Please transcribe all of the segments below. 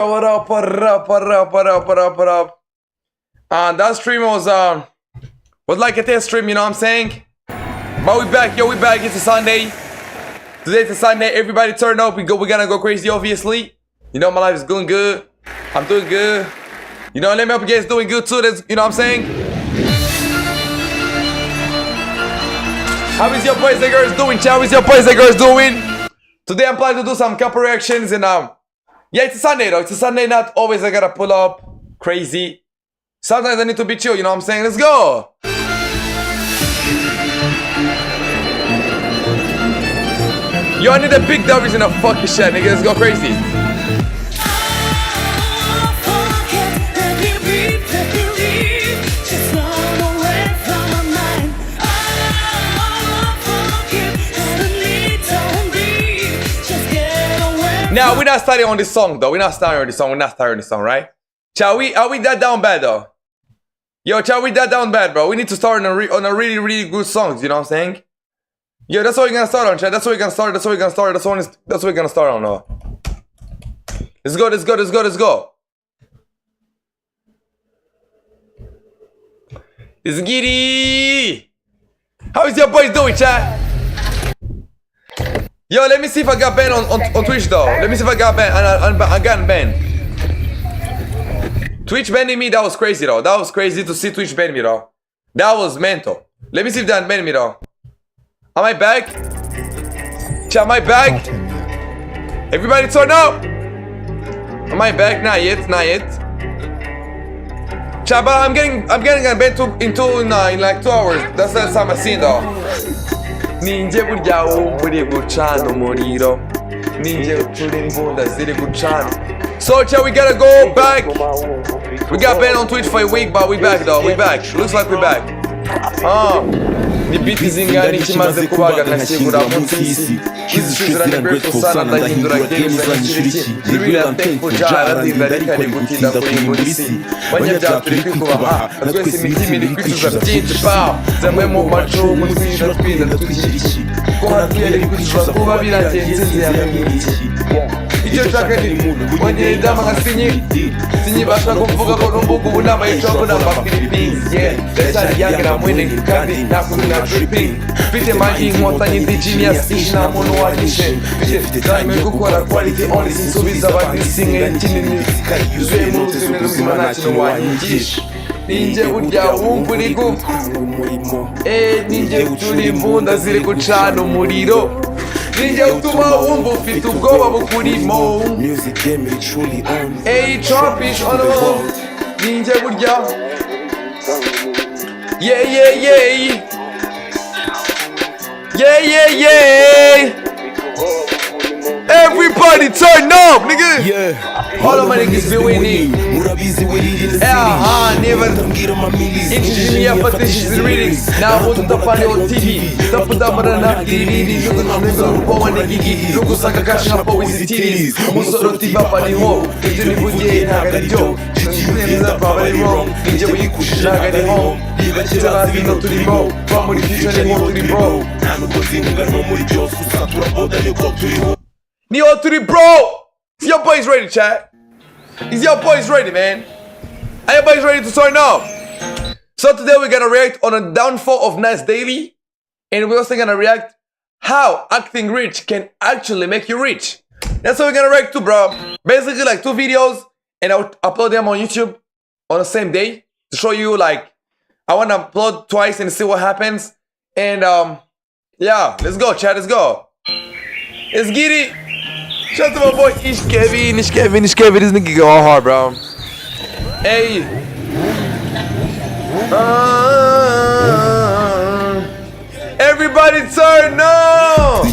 What up? That stream was like a test stream, you know what I'm saying? But we back, we back. It's a Sunday. Today's a Sunday. Everybody turn up. We're gonna go crazy, obviously. You know, my life is going good. I'm doing good. You know, let me hope you guys doing good too. That's, you know what I'm saying? How is your boys and girls doing, chat? How is your boys and girls doing? Today I'm planning to do some couple reactions and yeah, it's a Sunday though. It's a Sunday, not always I gotta pull up crazy. Sometimes I need to be chill, you know what I'm saying? Let's go! Yo, I need a big dub reason to fuck this shit, nigga. Let's go crazy. Now, we're not starting on this song, though. We're not starting on this song, right? Are we that down bad, though? Yo, we that down bad, bro. We need to start on a really, really good songs, you know what I'm saying? Yo, that's what we're gonna start on, chat. That's what we're gonna start on, though. Let's go. Let's get it! How is your boys doing, chat? Yo, let me see if I got banned on Twitch though. Let me see if I got banned. I got banned. Twitch banning me, that was crazy though. That was crazy to see Twitch ban me though. That was mental. Let me see if they banned me though. Am I back? Chat, am I back? Everybody turn up! Am I back? Not yet. Chat, but I'm getting banned in like 2 hours. That's the time I seen though. Ninja buryawo muri gucana umuriro. Ninja uturi imbunda ziri gucana. So chat, we gotta go back. We got banned on Twitch for a week, but we back though. We back. Looks like we back. Ni biti zingana ikimaze kubaga nkashyigura munsi y'isi. Kizishizira ni grateful sana ndahindura games zanyishiriki. Nibira thankful jara zindarekane gutinda kurimbura isi. Banyabyaha turi kwikubaha. Twese imitima iri kwicuza byinshi pa. Zamwe mu macu mutwinda twinda twishyiriki. Ko hatuyere kwicuza kuba biragenze nzeyamwiriki. Icyo nshaka ni muntu wongera inama nkasinyi. Sinyibasha kuvuga ko numbuga ubu namaye cobo namba Philippines. Yeah, ndacyari young and I'm winning kandi nakunda dripping. Mfite magi inkotanyi ndi genius ish nta muntu wahishe. Mfite time yo gukora quality only sinsubiza abadisinge kinini yuzuye mu buzima n'ubuzima nta kintu wanyigisha. Ninjye burya wumva uri gupfa. Ninjye uturi imbunda ziri gucana umuriro. Ninjye utuma wumva ufite ubwoba bukurimo. Trumpish on the road. Ninjye burya. Yeah. Everybody turn up, nigga. Yeah. All of my niggas be winning. Never. Engineer for this is reading. Now I want to find on TV. Tapu tabara na diriri. Yuko na nigga upo na gigi. Luku saka kasha hapo with titties. Musoro tiba pani ho. Nijeni buje na gari jo. Nijeni za pabali wrong. Nijeni wikusha na gari home. Tell us we know to the bro. From the future they want to the bro. Neo to the bro. Is your boys ready, chat? Is your boys ready, man? Are your boys ready to turn up? So today we're gonna react on a downfall of Nas Daily, and we're also gonna react how acting rich can actually make you rich. That's what we're gonna react to, bro. Basically like 2 videos, and I'll upload them on YouTube on the same day to show you like I wanna upload twice and see what happens. And yeah, let's go, chat. Let's go. Let's get it. Shout out to my boy Ish Kevin. This nigga go all hard, bro. Hey. Everybody turn up.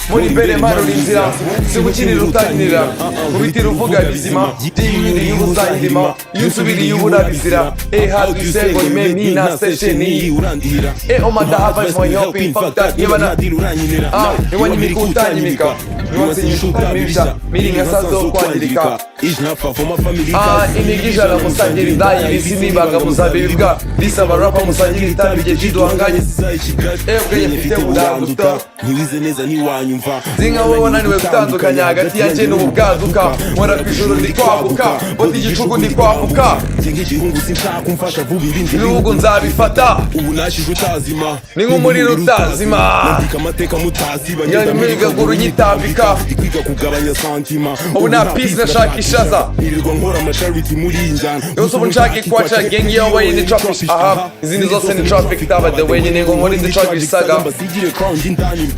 Muri bere maruri inzira sibukinira utangira kubitira uvuga bizima dimiri y'ubuzayirima yusubiri y'uburabizira how do you say go me me na sesheni omada have my helping fuck that yebana niwani mikutanyimika niwase nyushutamisha miringa sazo kwandika inigijana musangira indayi risinibaga muzabibwa risaba rapa musangira itabije jiduhanganye ebwe yefite budaguta ntiwize neza ntiwanyumva zinga wowe wananiwe gutandukanya hagati yanjye n'ububwaduka nkora ku ijoro ndi kwaguka boti igicuku ndi kwaguka igihungu sinshaka kumfasha vuba ibindi ibihugu nzabifata ubu nashije utazima ni nk'umuriro utazima nandika amateka mutaziba ngenda mwigagura unyitambika ikwiga kugabanya santima ubu nta peace nashaka ishaza nirirwa nkora amashariti muri iyi njyana yose ubu nshaka ikwaca gengi yo way in the traffic aha izindi zose ni traffic taba the way nyine ngo nkora in the traffic saga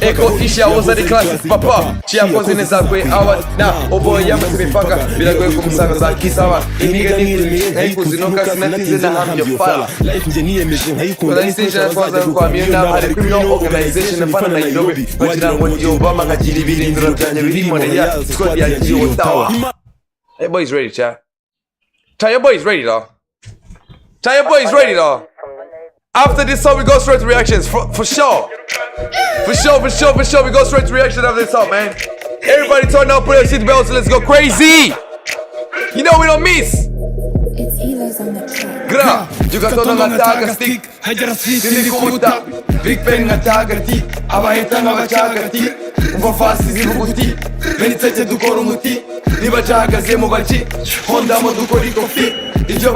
eko ishi yahoze ari classic papa ciyakoze neza kwe awa na obo yamaze imipaka biragoye kumusanga za kisaba iniga nini nkayikuzinuka sinatize na hamyo fala life nje niyemeje nkayikunda organization twaza kwa miona hari criminal organization fana na Nairobi bagira ngo ndi Obama kagira ibirindiro byanye birimo ya squad ya Ottawa. Hey boys ready, chat. Tell your boys ready though. Tell your boys ready though. After this song we go straight to reactions for sure. For sure, we go straight to reaction after this song, man. Everybody turn up, put your seatbelts, let's go crazy. You know we don't miss. It's Elo's on the track. Gra, juga tono ngataga stick. Sindi kumuta, Big Ben ngataga ti. Abahita ngabacaga ti. Umva fasi zivuguti. Benitete dukora umuti. Nibacagaze mu baci. Honda mo dukora ikofi. Ibyo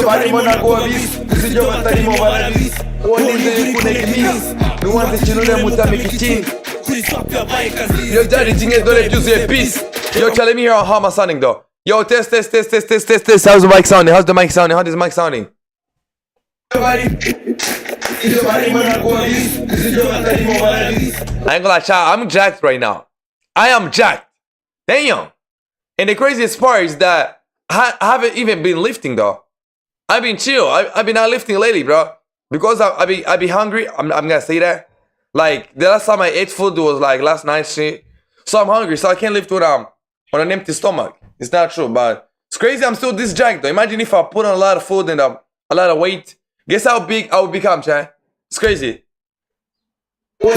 barimo ntabwo babizi. Gusa ibyo batarimo barabizi. Uwanizeye kuneka iminsi. Nuwanze kinure mutamika ikindi. Yo daddy tinge dore byuzuye peace. Yo tell me here how am I sounding though. Yo, test. How's the mic sounding? How does the mic sounding? I ain't gonna lie, child, I'm jacked right now. I am jacked. Damn. And the craziest part is that I haven't even been lifting though. I've been chill. I've been not lifting lately, bro. Because I be hungry. I'm gonna say that. Like the last time I ate food was like last night shit. So I'm hungry, so I can't lift with on an empty stomach. It's not true, but it's crazy. I'm still this jacked though. Imagine if I put on a lot of food and a lot of weight. Guess how big I would become, chat. It's crazy. Yo,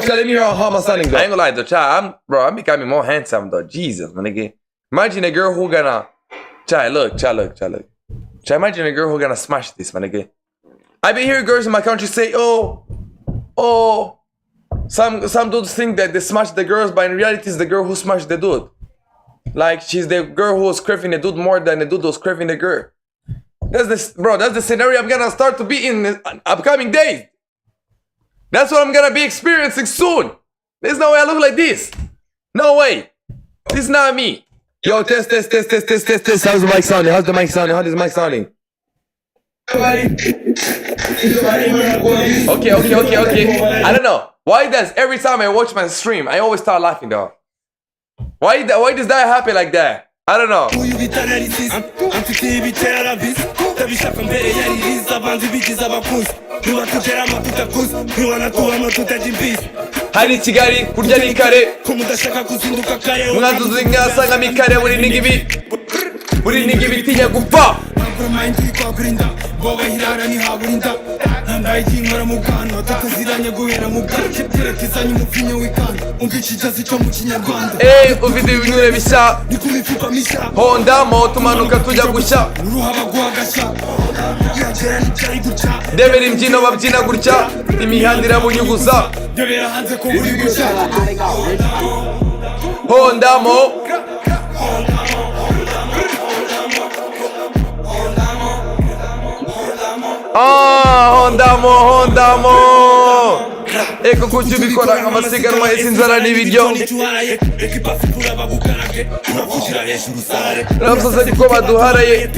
tell me how am I sounding though? I ain't gonna lie though, chat. I'm becoming more handsome though. Jesus, my nigga. Imagine a girl who gonna look. Imagine a girl who gonna smash this, my nigga. I been hearing girls in my country say, some dudes think that they smash the girls, but in reality it's the girl who smashed the dude. Like she's the girl who was craving the dude more than the dude was craving the girl. That's the scenario I'm gonna start to be in the upcoming days. That's what I'm gonna be experiencing soon. There's no way I look like this. No way. This is not me. Yo, test. How's the mic sounding? How does the mic sounding? Okay. I don't know. Why does every time I watch my stream, I always start laughing though? Why does that happen like that? I don't know. Hari Kigali kurya ni kare mwanzuzi ngasanga mikare buri nigibi tinya gupfa ufite ibinure bisa Honda mo tumanuka tujya gushya debera imbyino babyina gutya imihanda irabunyuguza Honda mo Honda mo eko kuki ubikora nk'amasiganwa y'inzara n'ibiryo namusozi ariko baduharaye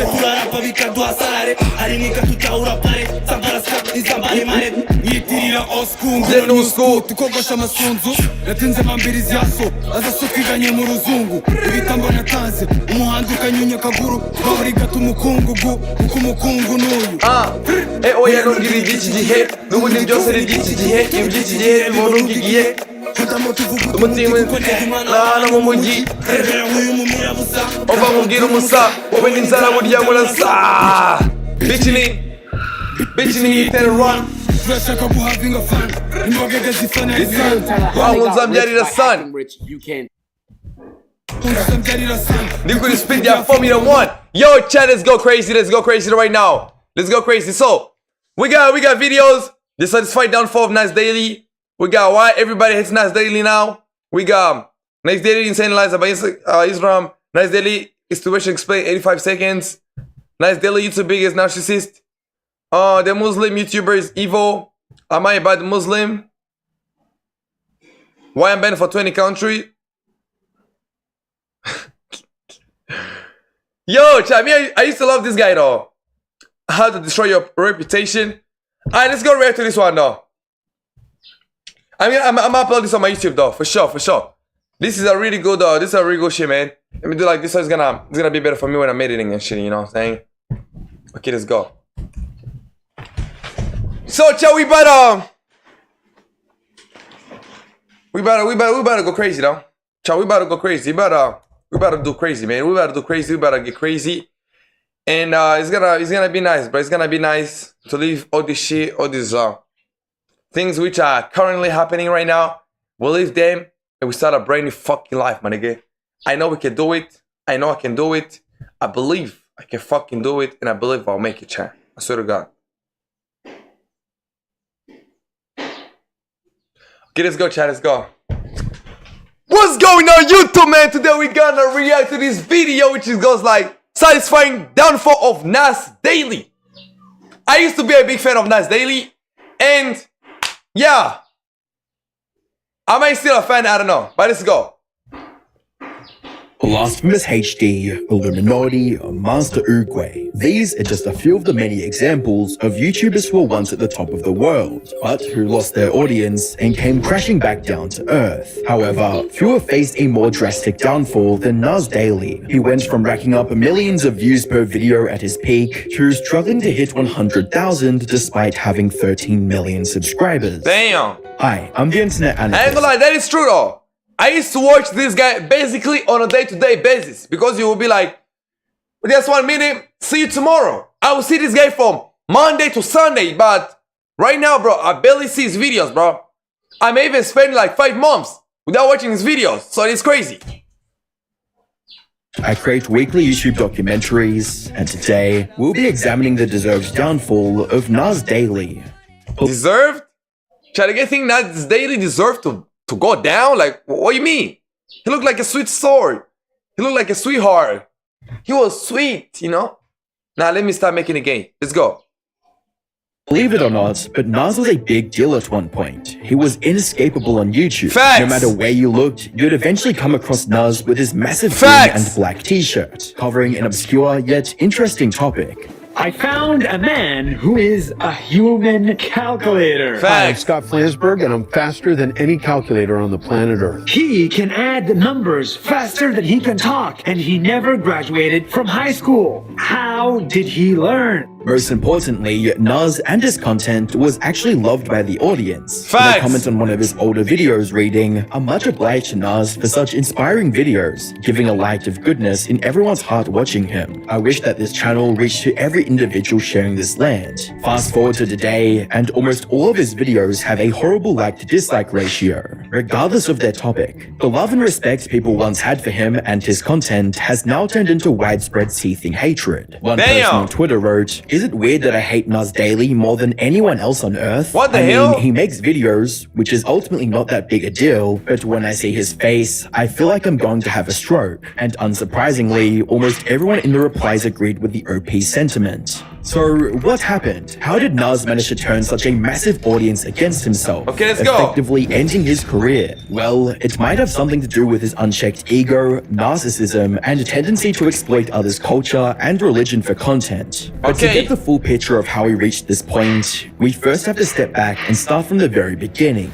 Jenusku tukogosha amasunzu yatinze mambirizi yaso azasukiganye mu ruzungu ibitambo natanze umuhanda ukanyunya kaguru bawuri gato umukungugu uko umukungu n'uyu oya nongiri iki gihe n'ubundi byose ari iki gihe iby'iki gihe bibona ungigiye umutima n'ahantu mu mujyi uva mubwira umusa wowe n'inzara burya murasa bitch ni hit and run turashaka guhavinga fun imbogege zifana izan Muzambyarira son. You can't. muzambyarira san Liquid spin ya Formula 1. Yo, chat, let's go crazy. Let's go crazy right now. Let's go crazy. So, we got videos. The satisfied downfall of Nas Daily. We got why everybody hates Nas Daily now. We got Nas Daily insane lies about Islam. Nas Daily situation explained 85 seconds. Nas Daily YouTube biggest narcissist. The Muslim YouTuber is evil. Am I a bad Muslim? Why I'm banned for 20 country? Yo, chat, I used to love this guy though. How to destroy your reputation. Alright, let's go react to this one though. I'm gonna upload this on my YouTube though, for sure. This is a really good shit, man. Let me do like this, so it's gonna be better for me when I'm editing and shit, you know what I'm saying? Okay, let's go. So, chat, we better go crazy though. Chat, we better go crazy. We better do crazy, man. We better do crazy. We better get crazy. And it's gonna be nice, bro. It's gonna be nice to leave all this shit, all these things which are currently happening right now. We'll leave them and we start a brand new fucking life, my nigga. I know we can do it. I know I can do it. I believe I can fucking do it, and I believe I'll make it, chat. I swear to God. Okay, let's go, chat. Let's go. What's going on, YouTube, man? Today we're gonna react to this video, which goes like satisfying downfall of Nas Daily. I used to be a big fan of Nas Daily, and yeah, am I still a fan? I don't know, but let's go. Blasphemous HD, Illuminati, Master Oogway. These are just a few of the many examples of YouTubers who were once at the top of the world, but who lost their audience and came crashing back down to earth. However, fewer faced a more drastic downfall than Nas Daily. He went from racking up millions of views per video at his peak to struggling to hit 100,000 despite having 13 million subscribers. Damn. Hi, I'm the internet analyst. I ain't gonna lie, that is true though. I used to watch this guy basically on a day-to-day basis because you will be like, just 1 minute, see you tomorrow. I will see this guy from Monday to Sunday, but right now, bro, I barely see his videos, bro. I may even spend like 5 months without watching his videos, so it's crazy. I create weekly YouTube documentaries, and today we'll be examining the deserved downfall of Nas Daily. Deserved? Try to get think Nas Daily deserved to go down? Like, what do you mean? He looked like a sweet sword. He looked like a sweetheart. He was sweet, you know? Now let me start making a game. Let's go. Believe it or not, but Nas was a big deal at one point. He was inescapable on YouTube. Facts. No matter where you looked, you'd eventually come across Nas with his massive green Facts. and black t-shirt, covering an obscure yet interesting topic. I found a man who is a human calculator. I'm Facts. Scott Flansburgh, and I'm faster than any calculator on the planet Earth. He can add the numbers faster than he can talk, and he never graduated from high school. How did he learn? Most importantly, Nas and his content was actually loved by the audience. Facts. In a comment on one of his older videos reading, "I'm much obliged to Nas for such inspiring videos, giving a light of goodness in everyone's heart watching him. I wish that this channel reached to every individual sharing this land." Fast forward to today, and almost all of his videos have a horrible like to dislike ratio. Regardless of their topic, the love and respect people once had for him and his content has now turned into widespread seething hatred. One Damn. person on Twitter wrote, "Is it weird that I hate Nas Daily more than anyone else on earth? What the I hell? mean, he makes videos, which is ultimately not that big a deal, but when I see his face, I feel like I'm going to have a stroke." And unsurprisingly, almost everyone in the replies agreed with the OP sentiment. So, what happened? How did Nas manage to turn such a massive audience against himself? Okay, let's go. Effectively ending his career? Well, it might have something to do with his unchecked ego, narcissism, and a tendency to exploit others' culture and religion for content. But to Okay. get the full picture of how he reached this point, we first have to step back and start from the very beginning.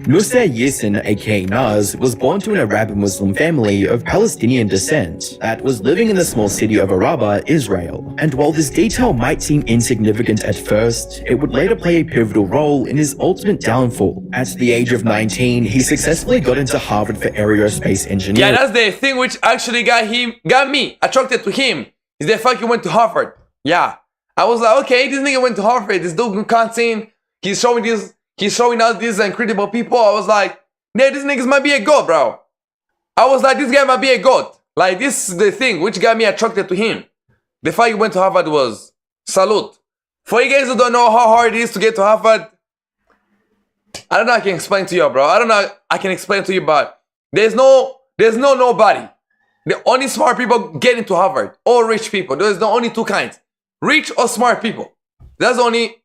Nusayr Yassin, aka Nas, was born to an Arab Muslim family of Palestinian descent that was living in the small city of Araba, Israel. And while this detail might seem insignificant at first, it would later play a pivotal role in his ultimate downfall. At the age of 19, he successfully got into Harvard for aerospace engineering. Yeah, that's the thing which actually got me attracted to him. Is the fact he went to Harvard. Yeah, I was like, okay, this nigga went to Harvard. This dude can't sing. He's showing us these incredible people. I was like, yeah, this nigga might be a god, bro. I was like, this guy might be a god. Like, this is the thing which got me attracted to him. The fact he went to Harvard was salute. For you guys who don't know how hard it is to get to Harvard, I don't know. I can explain to you, bro. I don't know. I can explain to you, but there's no nobody. The only smart people get into Harvard, or rich people. There's the only two kinds: rich or smart people. That's the only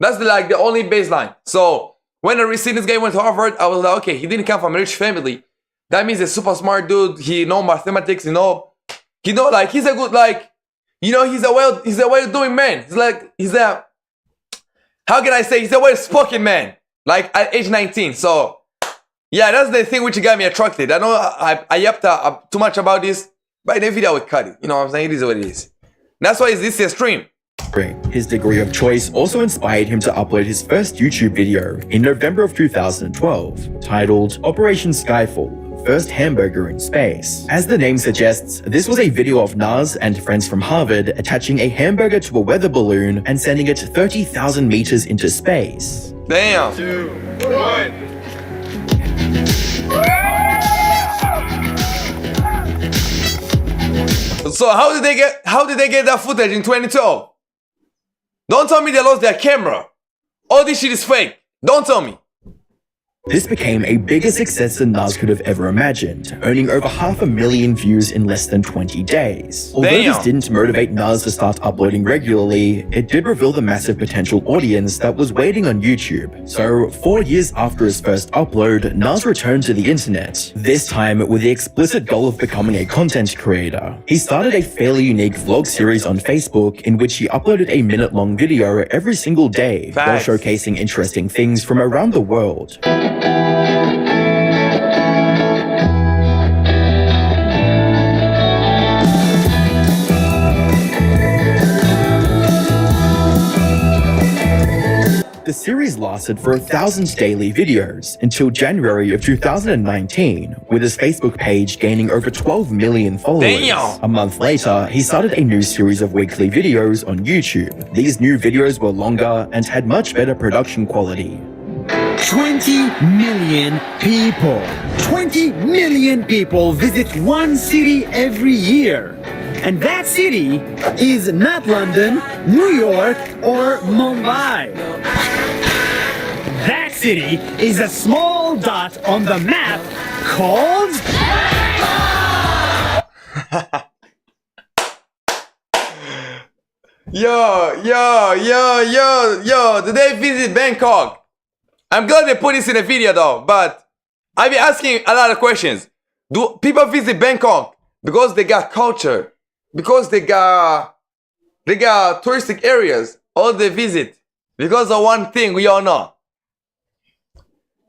baseline. So when I received this guy went to Harvard, I was like, okay, he didn't come from a rich family. That means he's a super smart dude. He know mathematics. Like he's a good, like, he's a well-doing man. He's a how can I say? He's a well-spoken man. Like at age 19. So yeah, that's the thing which got me attracted. I know I yapped too much about this, but in the video I would cut it. You know what I'm saying? It is what it is. That's why this is a stream. His degree of choice also inspired him to upload his first YouTube video in November of 2012, titled Operation Skyfall, First Hamburger in Space. As the name suggests, this was a video of Nas and friends from Harvard attaching a hamburger to a weather balloon and sending it 30,000 meters into space. Damn. 2, 1. So how did they get that footage in 2012? Don't tell me they lost their camera. All this shit is fake. Don't tell me. This became a bigger success than Nas could have ever imagined, earning over 500,000 views in less than 20 days. Although Damn. this didn't motivate Nas to start uploading regularly, it did reveal the massive potential audience that was waiting on YouTube. So, 4 years after his first upload, Nas returned to the internet, this time with the explicit goal of becoming a content creator. He started a fairly unique vlog series on Facebook in which he uploaded a minute-long video every single day, while Facts. showcasing interesting things from around the world. The series lasted for 1,000 daily videos until January of 2019, with his Facebook page gaining over 12 million followers. Damn. A month later, he started a new series of weekly videos on YouTube. These new videos were longer and had much better production quality. 20 million people. 20 million people visit one city every year. And that city is not London, New York, or Mumbai. That city is a small dot on the map called... Yo, did they visit Bangkok? I'm glad they put this in a video though, but I've been asking a lot of questions. Do people visit Bangkok because they got culture? Because they got touristic areas? Or they visit because of one thing we all know?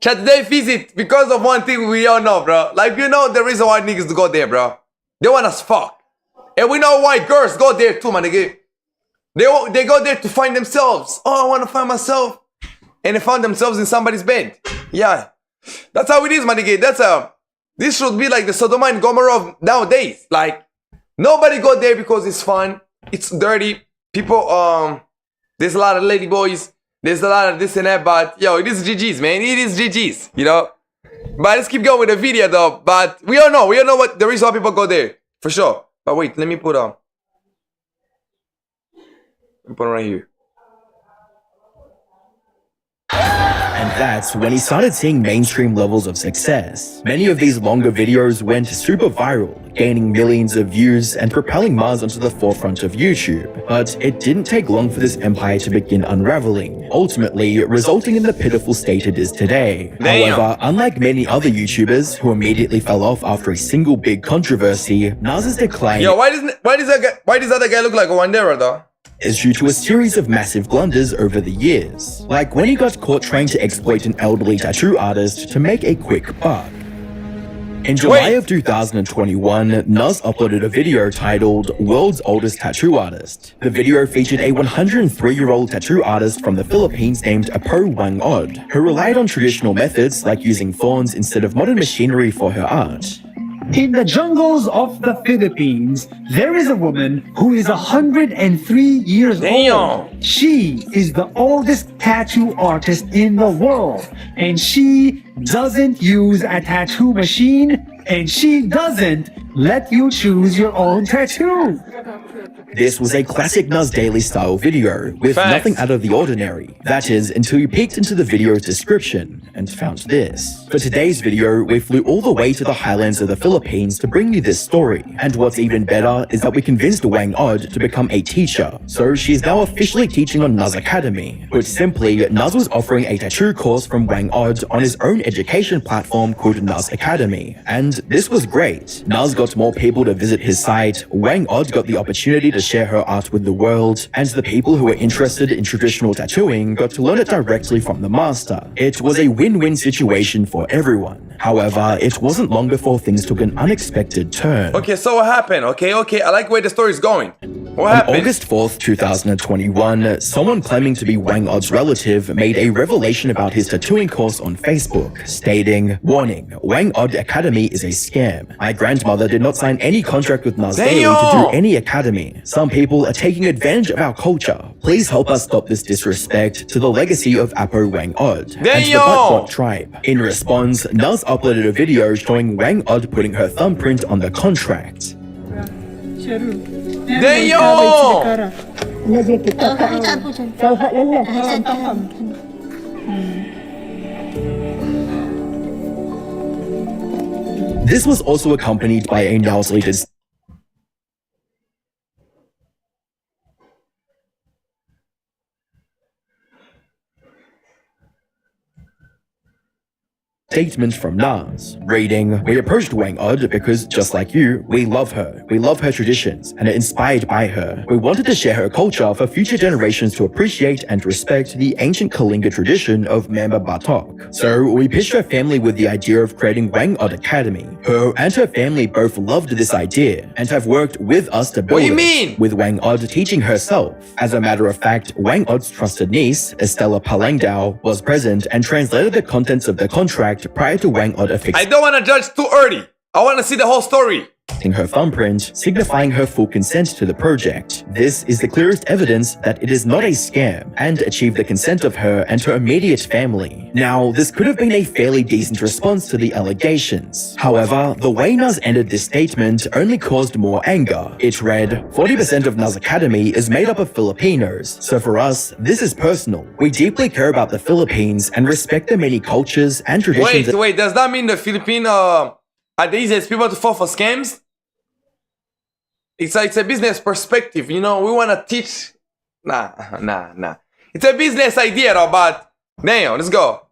Chat, they visit because of one thing we all know, bro. Like, you know the reason why niggas go there, bro. They want us fuck. And we know why girls go there too, man. They go there to find themselves. Oh, I want to find myself. And they found themselves in somebody's bed. Yeah. That's how it is, man. This should be like the Sodom and Gomorrah of nowadays. Like, nobody go there because it's fun. It's dirty. People, there's a lot of lady boys. There's a lot of this and that, but yo, it is GG's, man. It is GG's, you know? But let's keep going with the video though. But we all know what the reason why people go there. For sure. But wait, let me put it right here. And that's when he started seeing mainstream levels of success. Many of these longer videos went super viral, gaining millions of views and propelling Mars onto the forefront of YouTube. But it didn't take long for this empire to begin unraveling, ultimately resulting in the pitiful state it is today. Damn. However, unlike many other YouTubers who immediately fell off after a single big controversy, Nas's decline Yo, why does that other guy look like a Wandera though? is due to a series of massive blunders over the years, like when he got caught trying to exploit an elderly tattoo artist to make a quick buck. In July of 2021, Nas uploaded a video titled World's Oldest Tattoo Artist. The video featured a 103-year-old tattoo artist from the Philippines named Apo Wang Od, who relied on traditional methods like using thorns instead of modern machinery for her art. In the jungles of the Philippines, there is a woman who is 103 years Damn. old. She is the oldest tattoo artist in the world, and she doesn't use a tattoo machine, and she doesn't let you choose your own tattoo. This was a classic Nas Daily style video with Facts. nothing out of the ordinary. That is, until you peeked into the video's description and found this. For today's video, we flew all the way to the highlands of the Philippines to bring you this story. And what's even better is that we convinced Wang Od to become a teacher. So she is now officially teaching on Nas Academy. Put simply, Nas was offering a tattoo course from Wang Od on his own education platform called Nas Academy. And this was great. Nas got more people to visit his site, Wang Od got the opportunity to share her art with the world, and the people who were interested in traditional tattooing got to learn it directly from the master. It was a win-win situation for everyone. However, it wasn't long before things took an unexpected turn. Okay, so what happened? Okay, I like where the story is going. What On happened? August 4th, 2021, someone claiming to be Wang Od's relative made a revelation about his tattooing course on Facebook, stating, "Warning, Wang Od Academy is a scam. My grandmother did not sign any contract with Nas Daily to do any academy. Some people are taking advantage of our culture. Please help us stop this disrespect to the legacy of Apo Wang Od and the Butt tribe." In response, Nas uploaded a video showing Wang Od putting her thumbprint on the contract. Damn! This was also accompanied by a Nas leader's statement from Nas, reading, "We approached Wang Od because, just like you, we love her. We love her traditions and are inspired by her. We wanted to share her culture for future generations to appreciate and respect the ancient Kalinga tradition of Mamba Batok. So we pitched her family with the idea of creating Wang Od Academy. Her and her family both loved this idea and have worked with us to build What do you it, mean? with Wang Od teaching herself. As a matter of fact, Wang Od's trusted niece, Estella Palangdao, was present and translated the contents of the contract prior to Wang Od I affixing don't want to judge too early. I want to see the whole story. her thumbprint, signifying her full consent to the project. This is the clearest evidence that it is not a scam and achieved the consent of her and her immediate family. Now, this could have been a fairly decent response to the allegations. However, the way Nas ended this statement only caused more anger. It read, "40% of Nas Academy is made up of Filipinos, so for us, this is personal. We deeply care about the Philippines and respect the many cultures and traditions." Wait, does that mean the Filipino are the easiest people to fall for scams? It's a business perspective, you know, we want to teach. Nah. It's a business idea though, but damn, let's go.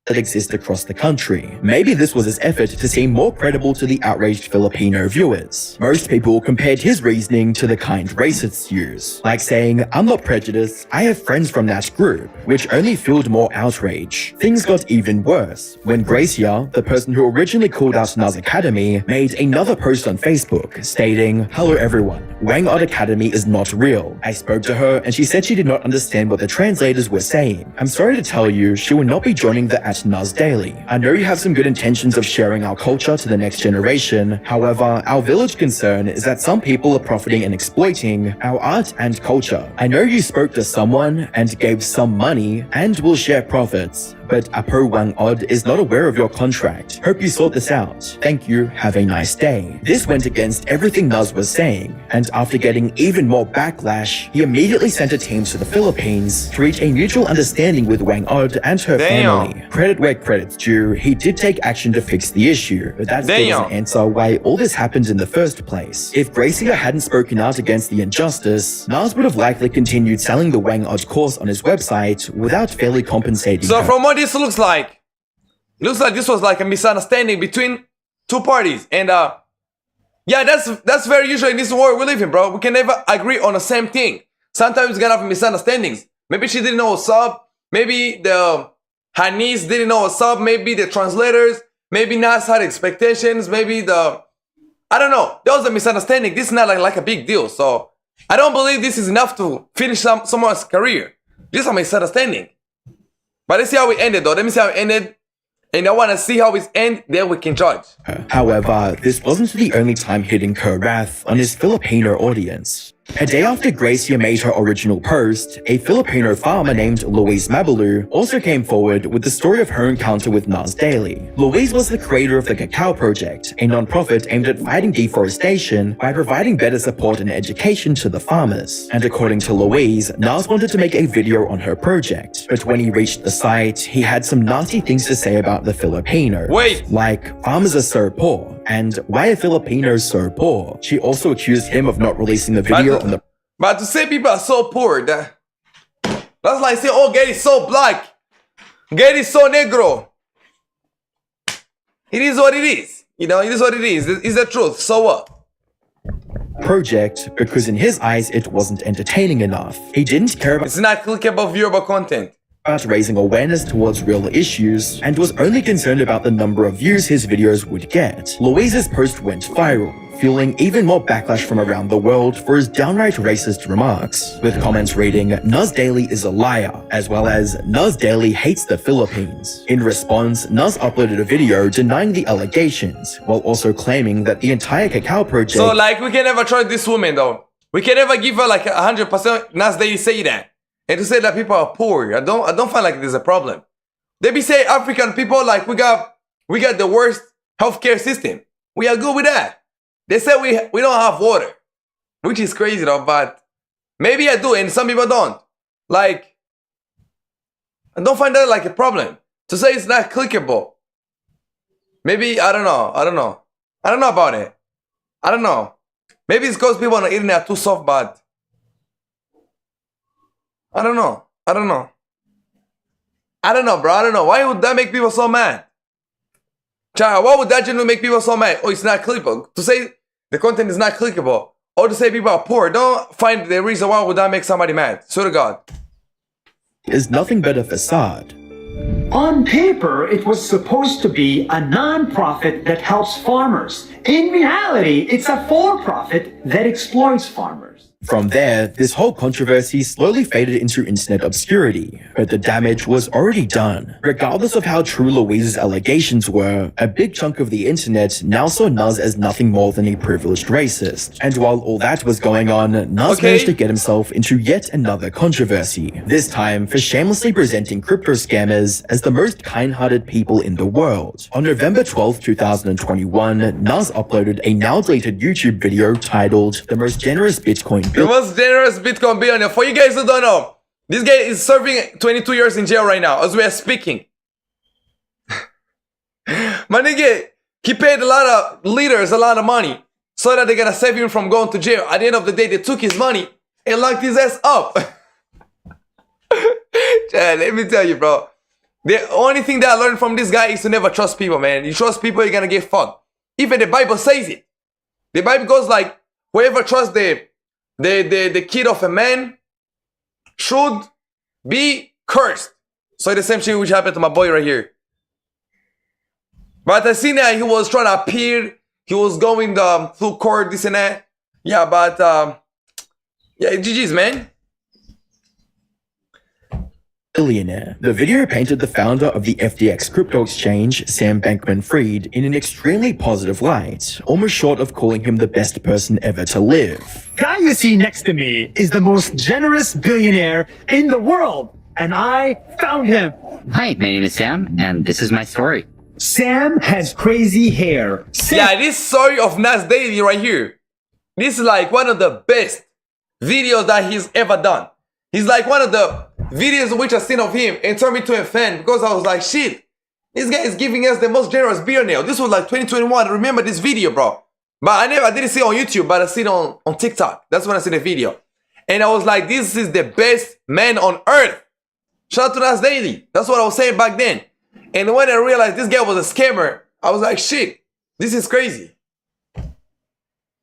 That exist across the country. Maybe this was his effort to seem more credible to the outraged Filipino viewers. Most people compared his reasoning to the kind racists use, like saying, "I'm not prejudiced, I have friends from that group," which only fueled more outrage. Things got even worse when Gracia, the person who originally called out Nas Academy, made another post on Facebook stating, "Hello everyone, Wang Od Academy is not real. I spoke to her and she said she did not understand what the translators were saying. I'm sorry to tell you, she will not be joining the Nas Daily. I know you have some good intentions of sharing our culture to the next generation. However, our village concern is that some people are profiting and exploiting our art and culture. I know you spoke to someone and gave some money and will share profits, but Apo Wang Od is not aware of your contract. Hope you sort this out. Thank you. Have a nice day." This went against everything Nas was saying, and after getting even more backlash, he immediately sent a team to the Philippines to reach a mutual understanding with Wang Od and her family. Credit where credit's due, he did take action to fix the issue, but that still doesn't answer why all this happened in the first place. If Gracia hadn't spoken out against the injustice, Nas would have likely continued selling the Wang Od course on his website without fairly compensating So her. from what this looks like this was like a misunderstanding between two parties, and yeah, that's very usual in this world we live in, bro. We can never agree on the same thing. Sometimes we're gonna have misunderstandings. Maybe she didn't know what's up, maybe her niece didn't know what's up, maybe the translators, maybe Nas had expectations, maybe I don't know, there was a misunderstanding. This is not like a big deal, so I don't believe this is enough to finish someone's career. This is a misunderstanding. But let's see how it ended though. Let me see how it ended. and I want to see how it ends, then we can judge. However, this wasn't the only time he'd incur wrath on his Filipino audience. A day after Gracia made her original post, a Filipino farmer named Louise Mabalu also came forward with the story of her encounter with Nas Daily. Louise was the creator of the Cacao Project, a non-profit aimed at fighting deforestation by providing better support and education to the farmers. And according to Louise, Nas wanted to make a video on her project, but when he reached the site, he had some nasty things to say about the Filipinos. Wait! Like, farmers are so poor, and why are Filipinos so poor? She also accused him of not releasing the video on the... But to say people are so poor, that's like saying, oh, Getty is so black. Getty is so negro. It is what it is. You know, it is what it is. It's the truth. So what? project because in his eyes it wasn't entertaining enough. He didn't care It's not clickable, viewable content. about raising awareness towards real issues and was only concerned about the number of views his videos would get. Louise's post went viral, fueling even more backlash from around the world for his downright racist remarks, with comments reading, "Nuz Daily is a liar," as well as, "Nuz Daily hates the Philippines." In response, Nuz uploaded a video denying the allegations, while also claiming that the entire Cacao Project... So like, we can never trust this woman though. We can never give her like 100% Nuz Daily say that. And to say that people are poor, I don't find like there's a problem. They be say African people like we got the worst healthcare system. We are good with that. They say we don't have water, which is crazy though, but maybe I do and some people don't. Like, I don't find that like a problem. To say it's not clickable. Maybe, I don't know. I don't know about it. I don't know. Maybe it's because people on the internet are too soft, but I don't know, bro. I don't know. Why would that make people so mad? Child, why would that generally make people so mad? Oh, it's not clickable. To say the content is not clickable, or to say people are poor, don't find the reason why would that make somebody mad. Swear to God. is nothing but a facade. On paper, it was supposed to be a non-profit that helps farmers. In reality, it's a for-profit that exploits farmers. From there, this whole controversy slowly faded into internet obscurity, but the damage was already done. Regardless of how true Louise's allegations were, a big chunk of the internet now saw Nuz as nothing more than a privileged racist. And while all that was going on, Nuz managed to get himself into yet another controversy, this time for shamelessly presenting crypto scammers as the most kind-hearted people in the world. On November 12, 2021, Nuz uploaded a now-deleted YouTube video titled "The Most Generous Bitcoin The most generous Bitcoin billionaire. For you guys who don't know, this guy is serving 22 years in jail right now as we are speaking. My nigga, he paid a lot of leaders a lot of money so that they're gonna save him from going to jail. At the end of the day, they took his money and locked his ass up. Chad, let me tell you, bro. The only thing that I learned from this guy is to never trust people, man. You trust people, you're gonna get fucked. Even the Bible says it. The Bible goes like, whoever trusts the kid of a man should be cursed. So the same shit which happened to my boy right here. But I seen that he was trying to appear. He was going through court, this and that. Yeah, but yeah, GG's, man. Billionaire. The video painted the founder of the FTX crypto exchange, Sam Bankman-Fried, in an extremely positive light, almost short of calling him the best person ever to live. Guy you see next to me is the most generous billionaire in the world, and I found him. Hi, my name is Sam, and this is my story. Sam has crazy hair. Yeah, this story of Nuz Daily right here. This is like one of the best videos that he's ever done. He's like one of the videos which I seen of him and turned me to a fan because I was like, shit, this guy is giving us the most generous billionaire. This was like 2021. I remember this video, bro. But I didn't see it on YouTube, but I seen it on TikTok. That's when I seen the video. And I was like, this is the best man on earth. Shout out to Nuz Daily. That's what I was saying back then. And when I realized this guy was a scammer, I was like, shit, this is crazy.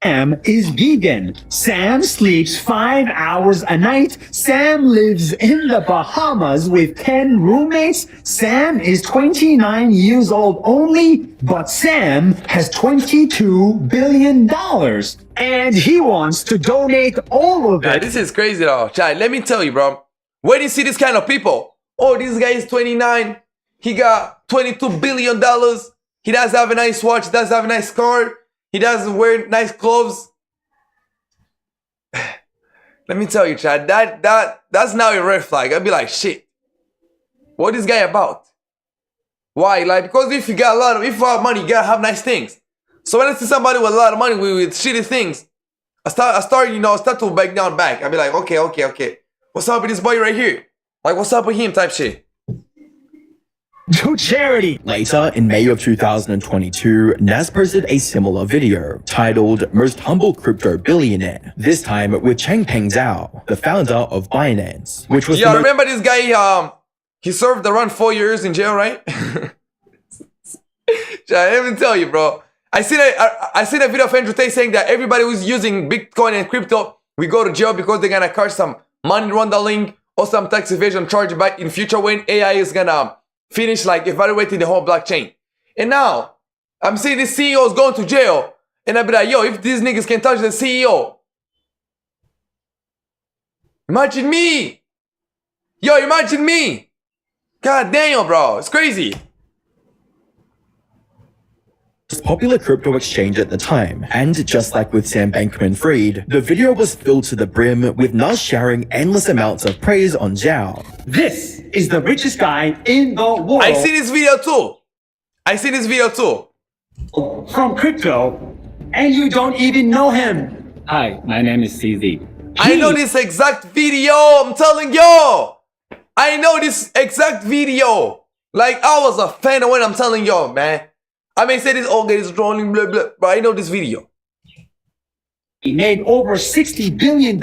Sam is vegan. Sam sleeps 5 hours a night. Sam lives in the Bahamas with 10 roommates. Sam is 29 years old only, but Sam has $22 billion. And he wants to donate all of Yeah, it. this is crazy though. Child, let me tell you, bro. When you see this kind of people, oh, this guy is 29. He got $22 billion. He does have a nice watch, does have a nice car. He does wear nice clothes. Let me tell you, Chad, that's now a red flag. I'd be like, shit, what is this guy about? Why? Like, because if you have money, you gotta have nice things. So when I see somebody with a lot of money with shitty things, I start to back down back. I'd be like, okay. What's up with this boy right here? Like, what's up with him type shit. To charity. Later, in May of 2022, Nas posted a similar video titled Most Humble Crypto Billionaire, this time with Changpeng Zhao, the founder of Binance, which was remember this guy, he served around 4 years in jail, right? I didn't even tell you, bro. I seen a video of Andrew Tate saying that everybody who's using Bitcoin and crypto, we go to jail because they're gonna catch some money laundering or some tax evasion charge back in future when AI is gonna finish like evaluating the whole blockchain. And now I'm seeing this CEO is going to jail, and I be like, yo, if these niggas can touch the CEO, imagine me. Yo, imagine me. God damn, bro, it's crazy. Popular crypto exchange at the time, and just like with Sam Bankman-Fried, the video was filled to the brim with Nas showering endless amounts of praise on Zhao. This is the richest guy in the world. I see this video too. From crypto, and you don't even know him. Hi, my name is CZ. I know this exact video. I'm telling y'all. I know this exact video. Like, I was a fan of when I'm telling y'all, man. I may say this, okay, it's trolling, blah, blah, but I know this video. He made over $60 billion,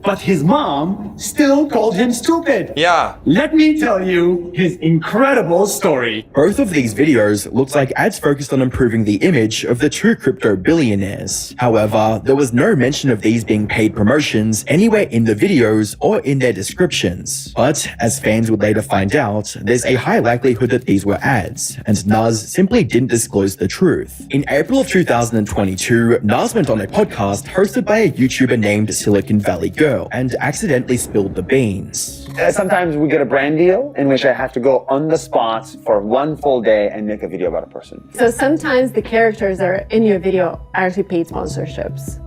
but his mom still called him stupid. Yeah. Let me tell you his incredible story. Both of these videos looked like ads focused on improving the image of the two crypto billionaires. However, there was no mention of these being paid promotions anywhere in the videos or in their descriptions. But as fans would later find out, there's a high likelihood that these were ads, and Nas simply didn't disclose the truth. In April of 2022, Nas went on a podcast hosted by a YouTuber named Silicon Valley Girl and accidentally spilled the beans. Sometimes we get a brand deal in which I have to go on the spot for one full day and make a video about a person. So sometimes the characters that are in your video are actually paid sponsorships.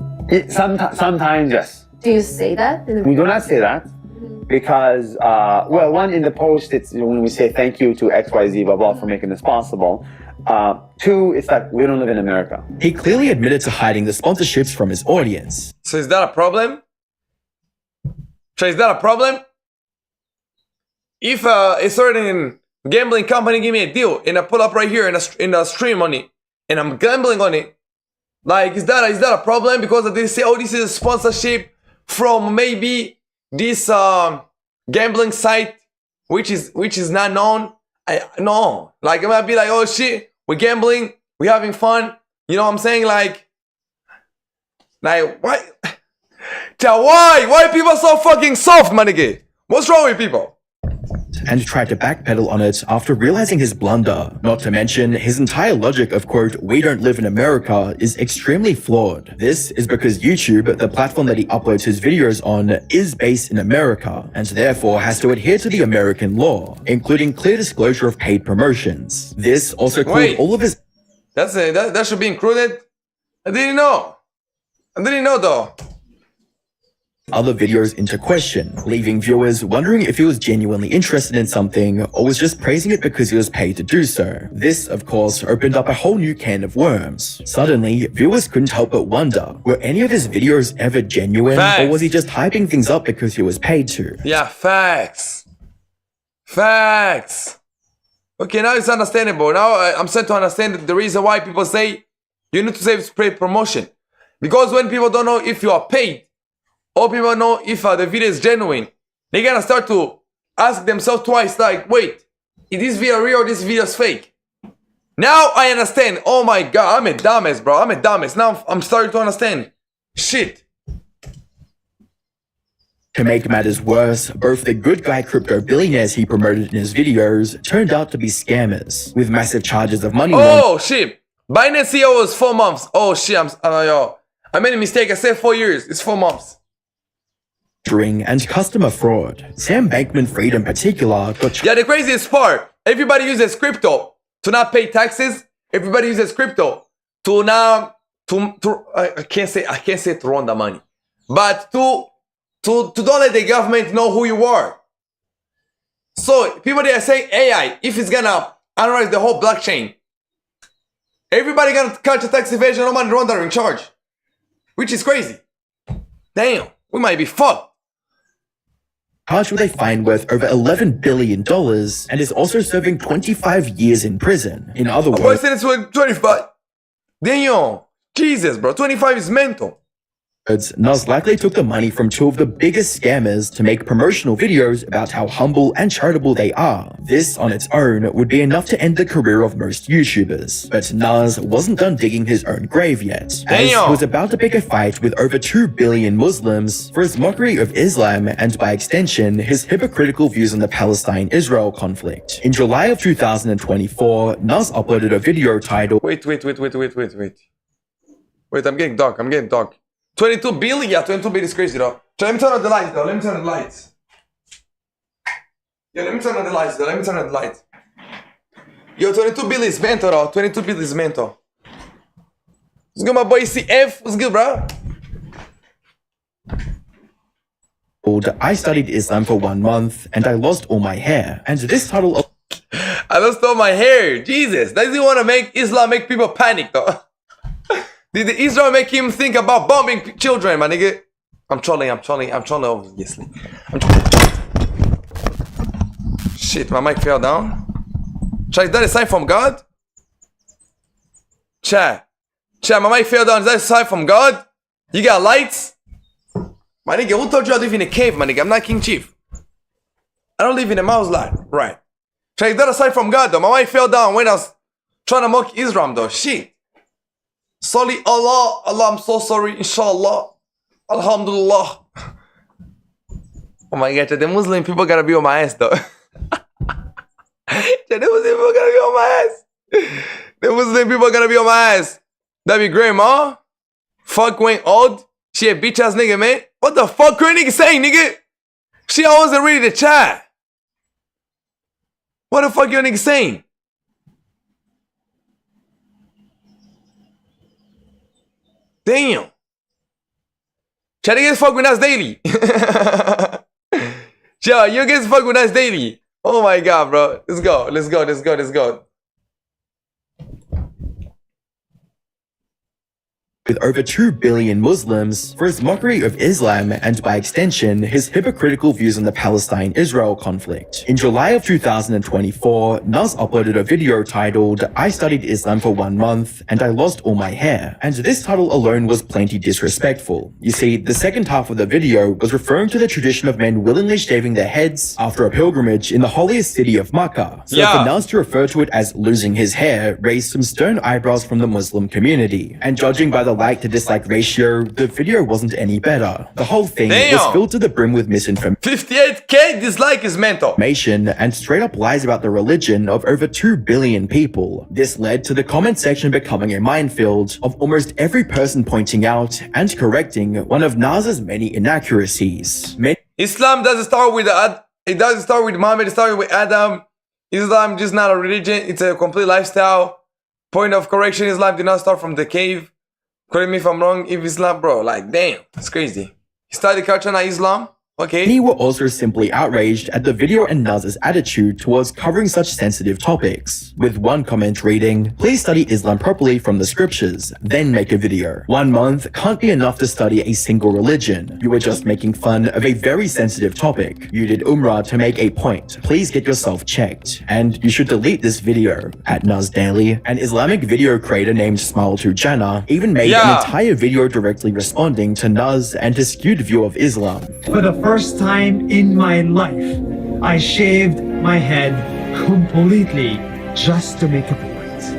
Sometimes, yes. Do you say that? We do not say that because, well, one, in the post, it's when we say thank you to XYZ, blah, blah, for making this possible. Two, it's like we don't live in America. He clearly admitted to hiding the sponsorships from his audience. So is that a problem? Is that a problem? If a certain gambling company give me a deal and I pull up right here in a stream on it and I'm gambling on it, like is that a problem because they say, oh, this is a sponsorship from maybe this gambling site which is not known? No, like I might be like, oh shit, we're gambling, we're having fun, you know what I'm saying? Like why? Why people so fucking soft, my nigga? What's wrong with people? And tried to backpedal on it after realizing his blunder. Not to mention, his entire logic of quote, we don't live in America is extremely flawed. This is because YouTube, the platform that he uploads his videos on, is based in America, and therefore has to adhere to the American law, including clear disclosure of paid promotions. This also called all of his... That should be included? I didn't know though. Other videos into question, leaving viewers wondering if he was genuinely interested in something or was just praising it because he was paid to do so. This, of course, opened up a whole new can of worms. Suddenly, viewers couldn't help but wonder, were any of his videos ever genuine, Facts. or was he just hyping things up because he was paid to? Yeah, facts. Okay, now it's understandable. Now I'm starting to understand the reason why people say you need to save paid promotion. Because when people don't know if you are paid, or people know if the video is genuine, they're gonna start to ask themselves twice, like, wait, is this video real or this video is fake? Now I understand. Oh my god, I'm a dumbass, bro. I'm a dumbass. Now I'm starting to understand. Shit. To make matters worse, both the good guy crypto billionaires he promoted in his videos turned out to be scammers, with massive charges of money Oh shit. Binance CEO was 4 months. Oh shit, I made a mistake. I said 4 years. It's 4 months. And customer fraud. Sam Bankman-Fried in particular got... Yeah, the craziest part, Everybody uses crypto to not pay taxes. Everybody uses crypto to now I can't say to run the money, but to don't let the government know who you are. So people they are saying AI, if it's gonna analyze the whole blockchain, everybody gonna catch a tax evasion, no money laundering charge, which is crazy. Damn, we might be fucked. Charged with a fine worth over $11 billion and is also serving 25 years in prison. In other Boy words, sentenced to 25. Damn, Jesus, bro, 25 is mental. Nas likely took the money from two of the biggest scammers to make promotional videos about how humble and charitable they are. This on its own would be enough to end the career of most YouTubers. But Nas wasn't done digging his own grave yet, as he was about to pick a fight with over 2 billion Muslims for his mockery of Islam and by extension, his hypocritical views on the Palestine-Israel conflict. In July of 2024, Nas uploaded a video titled Wait, I'm getting dark. 22 billion? Yeah, 22 billion is crazy though. So let me turn on the lights though. Let me turn on the lights. Yo, 22 billion is mental though. 22 billion is mental. What's good, my boy CF? What's good, bro? I Studied Islam for 1 month and I Lost All My Hair. And this title I lost all my hair. Jesus. Does he want to make Islam make people panic though? Did Israel make him think about bombing children, my nigga? I'm trolling, obviously. Shit, my mic fell down. Chat, is that a sign from God? Chat, my mic fell down. Is that a sign from God? You got lights? My nigga, who told you I live in a cave, my nigga? I'm not King Chief. I don't live in a mouse lot. Right. Chat, is that a sign from God, though? My mic fell down when I was trying to mock Islam, though. Shit. Sorry, Allah, I'm so sorry, inshallah. Alhamdulillah. Oh my god, the Muslim people gotta be on my ass though. The Muslim people gotta be on my ass. The Muslim people gotta be on my ass. That be grandma. Fuck went old. She a bitch ass nigga, man. What the fuck her nigga saying, nigga? She wasn't ready to chat. What the fuck your nigga saying? Damn. Chat, you guys fuck with us daily. Chat, you guys fuck with us daily. Oh my god, bro. Let's go. With over 2 billion Muslims for his mockery of Islam and by extension, his hypocritical views on the Palestine-Israel conflict. In July of 2024, Nas uploaded a video titled, I Studied Islam for 1 month and I Lost All My Hair. And this title alone was plenty disrespectful. You see, the second half of the video was referring to the tradition of men willingly shaving their heads after a pilgrimage in the holiest city of Makkah. So for Nas to refer to it as losing his hair raised some stern eyebrows from the Muslim community. And judging by the like to dislike ratio, the video wasn't any better. The whole thing was filled to the brim with misinformation. 58k dislike is mental. And straight up lies about the religion of over 2 billion people. This led to the comment section becoming a minefield of almost every person pointing out and correcting one of Nas's many inaccuracies. Islam doesn't start with Muhammad, it started with Adam. Islam is just not a religion, it's a complete lifestyle. Point of correction, Islam did not start from the cave. Correct me if I'm wrong, if Islam, bro, like, damn, it's crazy. He studied culture, not Islam. Okay. Many were also simply outraged at the video and Nas's attitude towards covering such sensitive topics, with one comment reading, please study Islam properly from the scriptures, then make a video. 1 month can't be enough to study a single religion. You were just making fun of a very sensitive topic. You did Umrah to make a point. Please get yourself checked. And you should delete this video. At Nas Daily, an Islamic video creator named Smile to Jannah even made an entire video directly responding to Nas and his skewed view of Islam. For the first time in my life, I shaved my head completely just to make a point.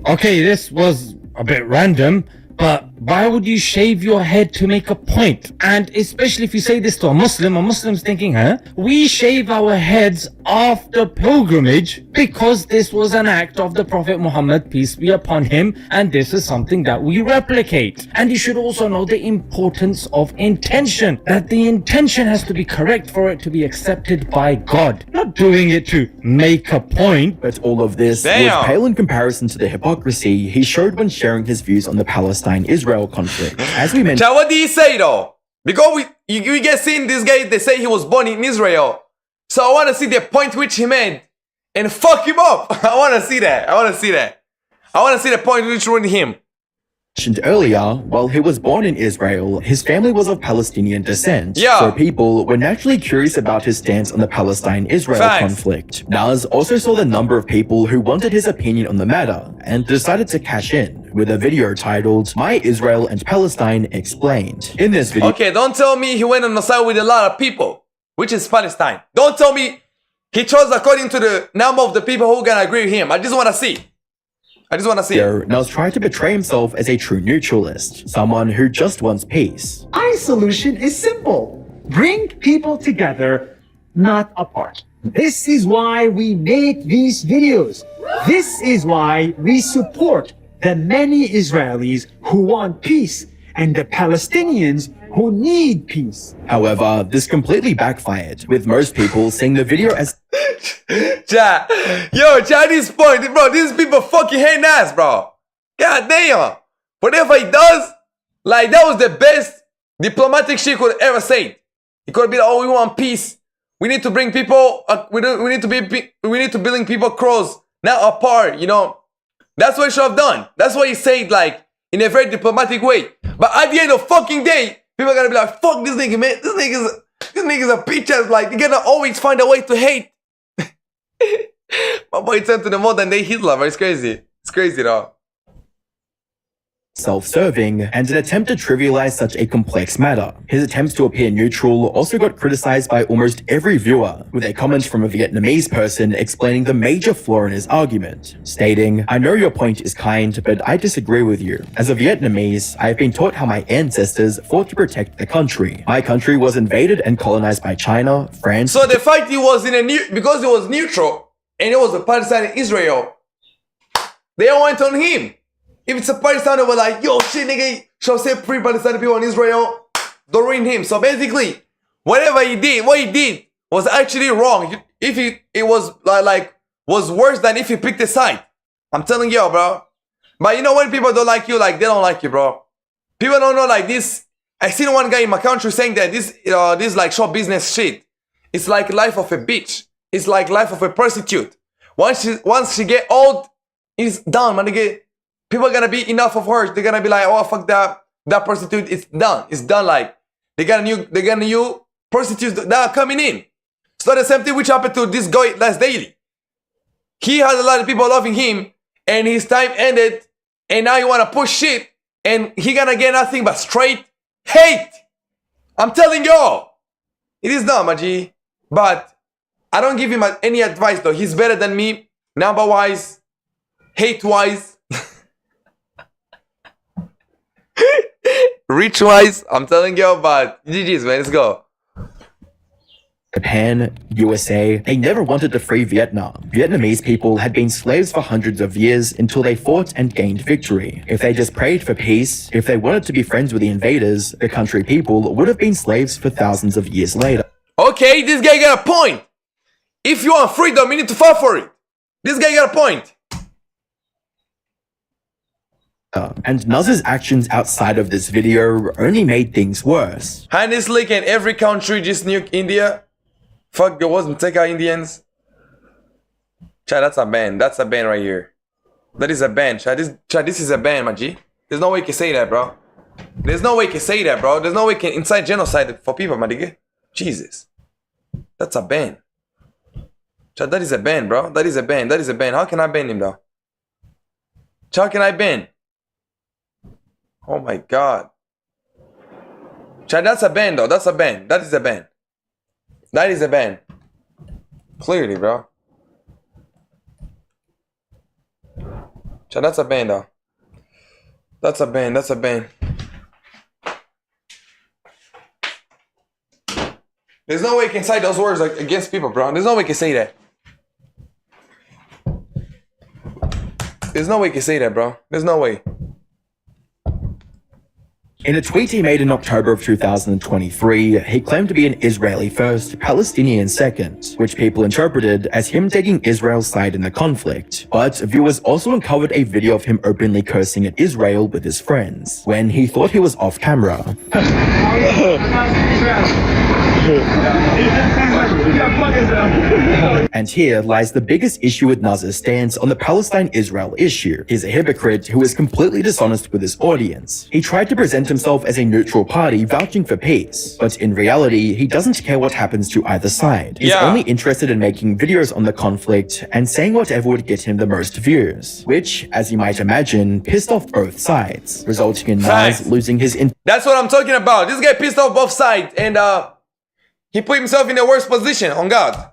Okay, this was a bit random, but Why would you shave your head to make a point? And especially if you say this to a Muslim's thinking, huh? We shave our heads after pilgrimage because this was an act of the Prophet Muhammad, peace be upon him, and this is something that we replicate. And you should also know the importance of intention, that the intention has to be correct for it to be accepted by God, not doing it to make a point. But all of this Damn. was pale in comparison to the hypocrisy he showed when sharing his views on the Palestine-Israel conflict. As we mentioned, Chad, what did he say though? Because you get seen this guy, they say he was born in Israel. So I want to see the point which he made and fuck him up. I want to see that. I want to see that. I want to see the point which ruined him. earlier, while he was born in Israel, his family was of Palestinian descent. Yeah. So people were naturally curious about his stance on the Palestine-Israel Facts. conflict. Nas also saw the number of people who wanted his opinion on the matter and decided to cash in with a video titled My Israel and Palestine Explained. In this video, Okay, don't tell me he went on the side with a lot of people, which is Palestine. Don't tell me he chose according to the number of the people who can agree with him. I just want to see. I just want to see it. Nas tried to portray himself as a true neutralist, someone who just wants peace. My solution is simple. Bring people together, not apart. This is why we make these videos. This is why we support the many Israelis who want peace and the Palestinians who need peace. However, this completely backfired, with most people seeing the video as Chad, yo, Chad, this point, bro, these people fucking hate ass, bro. God damn. Whatever he does, like, that was the best diplomatic shit he could ever say. He could be like, oh, we want peace. We need to bring people, we need to bring people close, not apart, you know. That's what he should have done. That's what he said, like, in a very diplomatic way. But at the end of fucking day, people are gonna be like, fuck this nigga, man. This nigga's a bitch ass. Like, you're gonna always find a way to hate. My boy turned to the modern day Hitler, bro. It's crazy. It's crazy, though. self-serving and an attempt to trivialize such a complex matter. His attempts to appear neutral also got criticized by almost every viewer, with a comment from a Vietnamese person explaining the major flaw in his argument, stating, "I know your point is kind, but I disagree with you. As a Vietnamese, I have been taught how my ancestors fought to protect the country. My country was invaded and colonized by China, France..." So the fact he was in a because it was neutral and it was a Palestine and Israel, they all went on him. If it's a Palestine, they were like, yo, shit, nigga, shall say free Palestinian people in Israel, don't ruin him. So basically, whatever he did, what he did was actually wrong. If it was was worse than if he picked a side. I'm telling you, bro. But you know when people don't like you, like they don't like you, bro. People don't know like this. I seen one guy in my country saying that this like show business shit. It's like life of a bitch. It's like life of a prostitute. Once she get old, it's done, man. People are gonna be enough of her. They're gonna be like, oh fuck that prostitute. It's done. It's done. Like they got a new prostitutes that are coming in. So the same thing which happened to this guy last daily. He had a lot of people loving him, and his time ended, and now you wanna push shit, and he gonna get nothing but straight hate. I'm telling y'all, it is done, my G. But I don't give him any advice though. He's better than me, number wise, hate wise, reach wise. I'm telling you, but GG's, man. Let's go. Japan, USA, they never wanted to free Vietnam. Vietnamese people had been slaves for hundreds of years until they fought and gained victory. If they just prayed for peace, if they wanted to be friends with the invaders, the country people would have been slaves for thousands of years later. Okay, this guy got a point. If you want freedom, you need to fight for it. This guy got a point. And Naz's actions outside of this video only made things worse. Hannes Lick and every country just nuke India. Fuck, there wasn't take out Indians. Chad, that's a ban. That's a ban right here. That is a ban. Chad, this is a ban, my G. There's no way you can say that, bro. There's no way you can say that, bro. There's no way you can incite genocide for people, my nigga. Jesus. That's a ban. Chad, that is a ban, bro. That is a ban. That is a ban. How can I ban him, though? Chad, how can I ban? Oh my god. Chad, that's a ban, though. That's a ban. That is a ban. That is a ban. Clearly, bro. Chad, that's a ban, though. That's a ban. That's a ban. There's no way you can say those words like against people, bro. There's no way you can say that. There's no way you can say that, bro. There's no way. In a tweet he made in October of 2023, he claimed to be an Israeli first, Palestinian second, which people interpreted as him taking Israel's side in the conflict. But viewers also uncovered a video of him openly cursing at Israel with his friends, when he thought he was off camera. And here lies the biggest issue with Nazar's stance on the Palestine-Israel issue. He's a hypocrite who is completely dishonest with his audience. He tried to present himself as a neutral party vouching for peace, but in reality, he doesn't care what happens to either side. He's only interested in making videos on the conflict and saying whatever would get him the most views, which, as you might imagine, pissed off both sides, resulting in Naz losing his That's what I'm talking about. This guy pissed off both sides, and he put himself in the worst position, on God.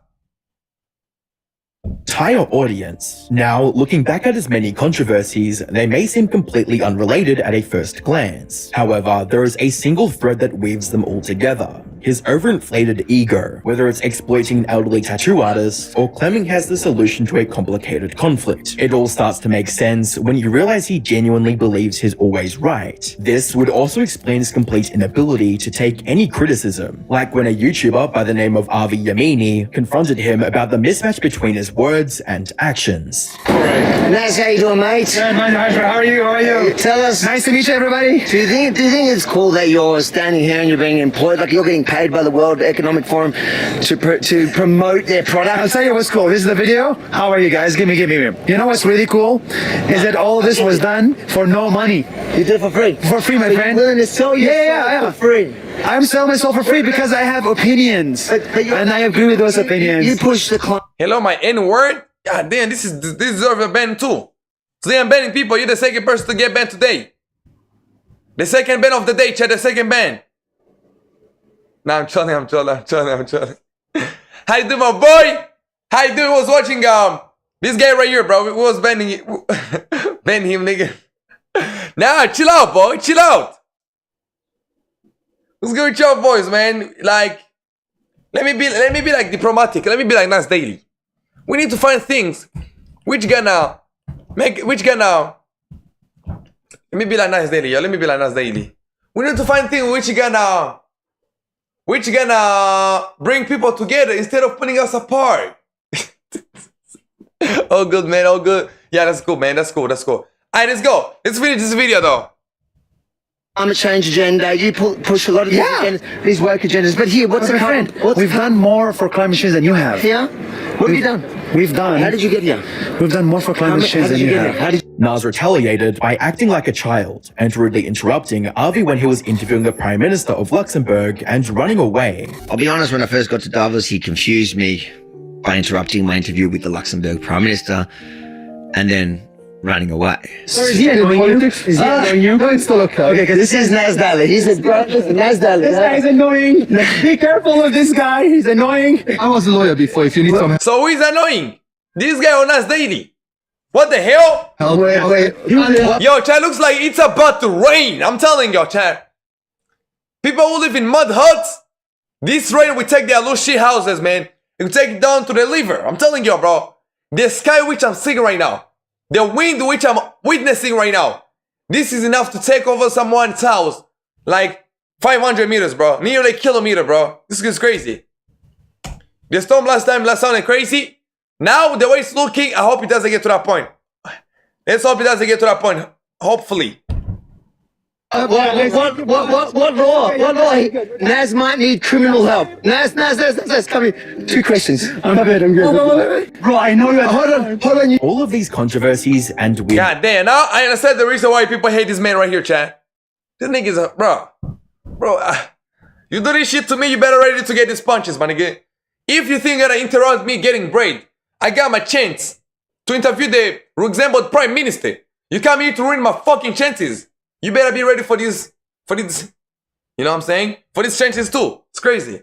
entire audience. Now, looking back at his many controversies, they may seem completely unrelated at a first glance. However, there is a single thread that weaves them all together. His overinflated ego, whether it's exploiting an elderly tattoo artist or claiming he has the solution to a complicated conflict. It all starts to make sense when you realize he genuinely believes he's always right. This would also explain his complete inability to take any criticism, like when a YouTuber by the name of Avi Yamini confronted him about the mismatch between his words and actions. Nice, how you doing, mate? Good, man. How are you? How are you? Tell us. Nice to meet you, everybody. Do you think it's cool that you're standing here and you're being employed, like you're getting paid by the World Economic Forum to promote their product? I'll tell you what's cool. This is the video. How are you guys? Give me. You know what's really cool? Is that all of this was done for no money. You did it for free. For free, my friend. You're willing to sell yourself for free. I'm selling myself for free because I have opinions, and I agree with those opinions. You push the client. Hello, my N-word? God damn, this deserves a ban too. Today I'm banning people. You're the second person to get banned today. The second ban of the day, Chad. The second ban. Nah, I'm chilling. How you doing, my boy? How you doing? Was watching this guy right here, bro. We was banning ban him, nigga. Nah, chill out, boy. Chill out. What's good with your boys, man? Like, let me be like diplomatic. Let me be like Nas Daily. We need to find things which gonna let me be like Nas Daily, yo. Let me be like Nas Daily. We need to find things which gonna bring people together instead of putting us apart. Oh good, man. Oh good. Yeah, that's cool, man. That's cool. Alright, let's go. Let's finish this video though. Climate change agenda. You push a lot of these agendas, these work agendas. But here, what's the friend? We've done more for climate change than you have. Yeah? What have you done? We've done. How did you get here? We've done more for climate change than you have. Nas retaliated by acting like a child and rudely interrupting Avi when he was interviewing the Prime Minister of Luxembourg and running away. I'll be honest, when I first got to Davos, he confused me by interrupting my interview with the Luxembourg Prime Minister and then running away. So is he annoying you? Is he annoying you? No, it's still okay. Okay, because This is Nas Daily. He's a Nas Daily. This guy's annoying. Be careful of this guy. He's annoying. I was a lawyer before. If you need some help. So who is annoying? This guy on Nas Daily. What the hell? Wait. Yo, chat, looks like it's about to rain. I'm telling you, chat. People who live in mud huts, this rain will take their little shit houses, man. It will take it down to the river. I'm telling you, bro. The sky which I'm seeing right now, the wind which I'm witnessing right now, this is enough to take over someone's house. Like 500 meters, bro. Nearly a kilometer, bro. This is crazy. The storm last time sounded crazy. Now, the way it's looking, I hope it doesn't get to that point. Let's hope it doesn't get to that point. Hopefully. What law? Nas might need criminal help. Nas, come here. 2 questions. I'm good. Bro, I know you're... Hold on. All of these controversies and weird... God damn, now I understand the reason why people hate this man right here, chat. This nigga's a... Bro, you do this shit to me, you better ready to get these punches, my nigga. If you think you're gonna interrupt me getting braid, I got my chance to interview the Luxembourg Prime Minister. You come here to ruin my fucking chances. You better be ready for this, you know what I'm saying? For these chances too. It's crazy.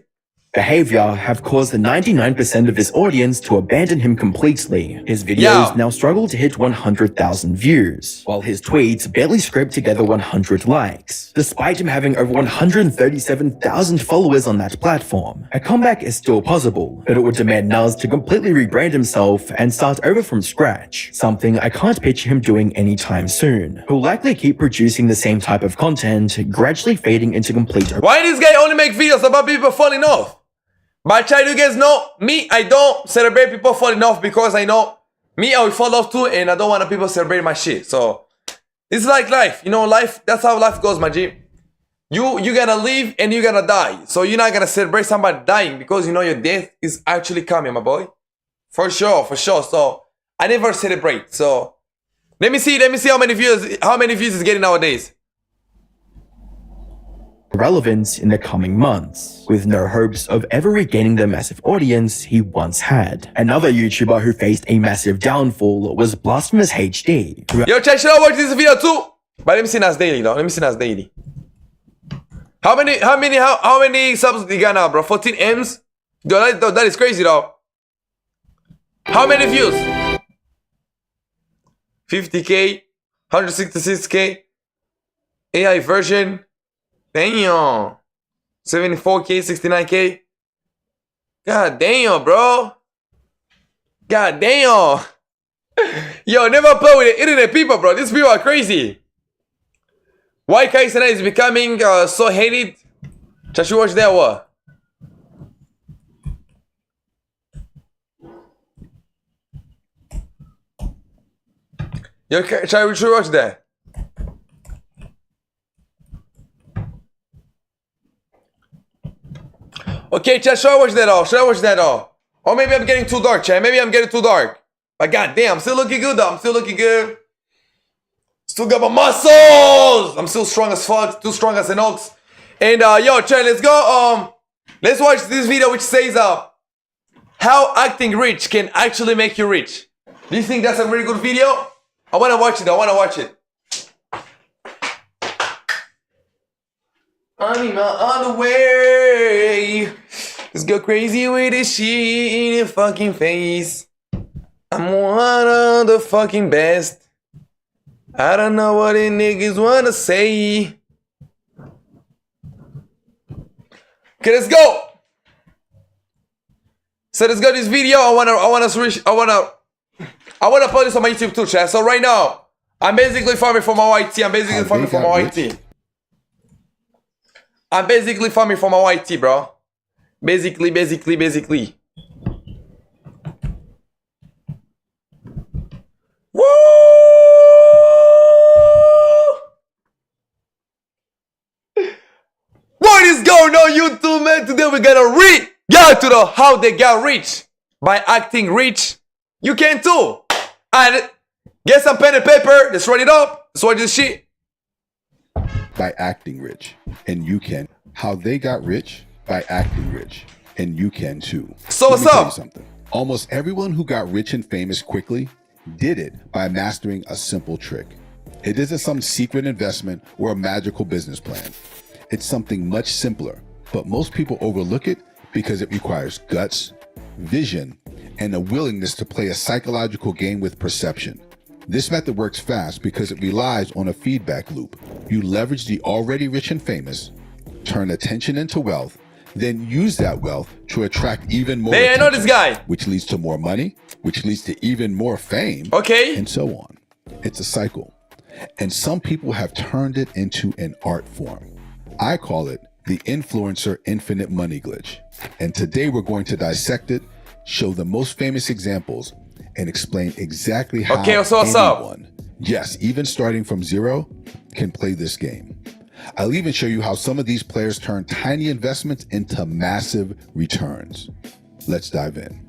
behavior have caused the 99% of his audience to abandon him completely. His videos now struggle to hit 100,000 views, while his tweets barely scrape together 100 likes, despite him having over 137,000 followers on that platform. A comeback is still possible, but it would demand Nas to completely rebrand himself and start over from scratch, something I can't picture him doing anytime soon. He'll likely keep producing the same type of content, gradually fading into complete... Why this guy only make videos about people falling off? But try you guys know, me, I don't celebrate people falling off because I know me, I will fall off too, and I don't want people celebrate my shit. So it's like life, you know, life, that's how life goes, my G. You gotta live and you gotta die. So you're not gonna celebrate somebody dying because you know your death is actually coming, my boy. For sure, for sure. So I never celebrate. So let me see how many views is getting nowadays. Relevance in the coming months, with no hopes of ever regaining the massive audience he once had. Another YouTuber who faced a massive downfall was Blasphemous HD. Yo, chat, should I watch this video too? But let me see Nas daily, though. Let me see Nas daily. How many subs you got now, bro? 14 M's? Yo, that is crazy, though. How many views? 50K, 166K, AI version. Damn. 74K, 69K. God damn, bro. God damn. Yo, never play with the internet people, bro. These people are crazy. Why Kaisana is becoming so hated? Should you watch that what? Yo, should we watch that? Okay, chat, should I watch that all? Should I watch that all? Or maybe I'm getting too dark, chat. Maybe I'm getting too dark. But goddamn, I'm still looking good though. I'm still looking good. Still got my muscles. I'm still strong as fuck. Too strong as an ox. And yo, chat, let's go. Let's watch this video which says how acting rich can actually make you rich. Do you think that's a very good video? I wanna watch it. I wanna watch it. I'm in my underwear. Let's go crazy with this shit in your fucking face. I'm one of the fucking best. I don't know what the niggas wanna say. Okay, let's go. So let's go this video. I wanna put this on my YouTube too, chat. So right now, I'm basically farming for my YT. I'm basically farming for my YT. I'm basically farming for my YT, bro. Basically. Woo! What is going on, YouTube, man? Today we're gonna go to the how they got rich by acting rich. You can too. And get some pen and paper. Let's run it up. Let's watch this shit. By acting rich, and you can. How they got rich by acting rich, and you can too. So what's Let me tell you up? something. Almost everyone who got rich and famous quickly did it by mastering a simple trick. It isn't some secret investment or a magical business plan. It's something much simpler, but most people overlook it because it requires guts, vision, and a willingness to play a psychological game with perception. This method works fast because it relies on a feedback loop. You leverage the already rich and famous, turn attention into wealth, then use that wealth to attract even more Hey, I know this guy. which leads to more money, which leads to even more fame, Okay. and so on. It's a cycle. And some people have turned it into an art form. I call it the influencer infinite money glitch. And today we're going to dissect it, show the most famous examples, and explain exactly how so what's up? anyone, yes, even starting from zero, can play this game. I'll even show you how some of these players turn tiny investments into massive returns. Let's dive in.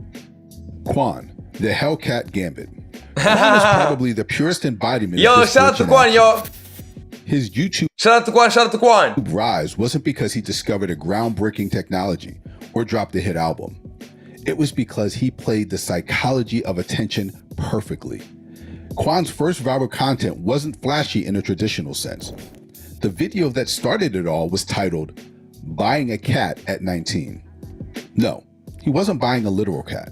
Quan, the Hellcat Gambit. Quan is probably the purest embodiment Yo, of this shout out to glitch in Quan, yo. action. His YouTube Shout out to Quan, shout out to Quan. rise wasn't because he discovered a groundbreaking technology or dropped a hit album. It was because he played the psychology of attention perfectly. Quan's first viral content wasn't flashy in a traditional sense. The video that started it all was titled, Buying a Cat at 19. No, he wasn't buying a literal cat.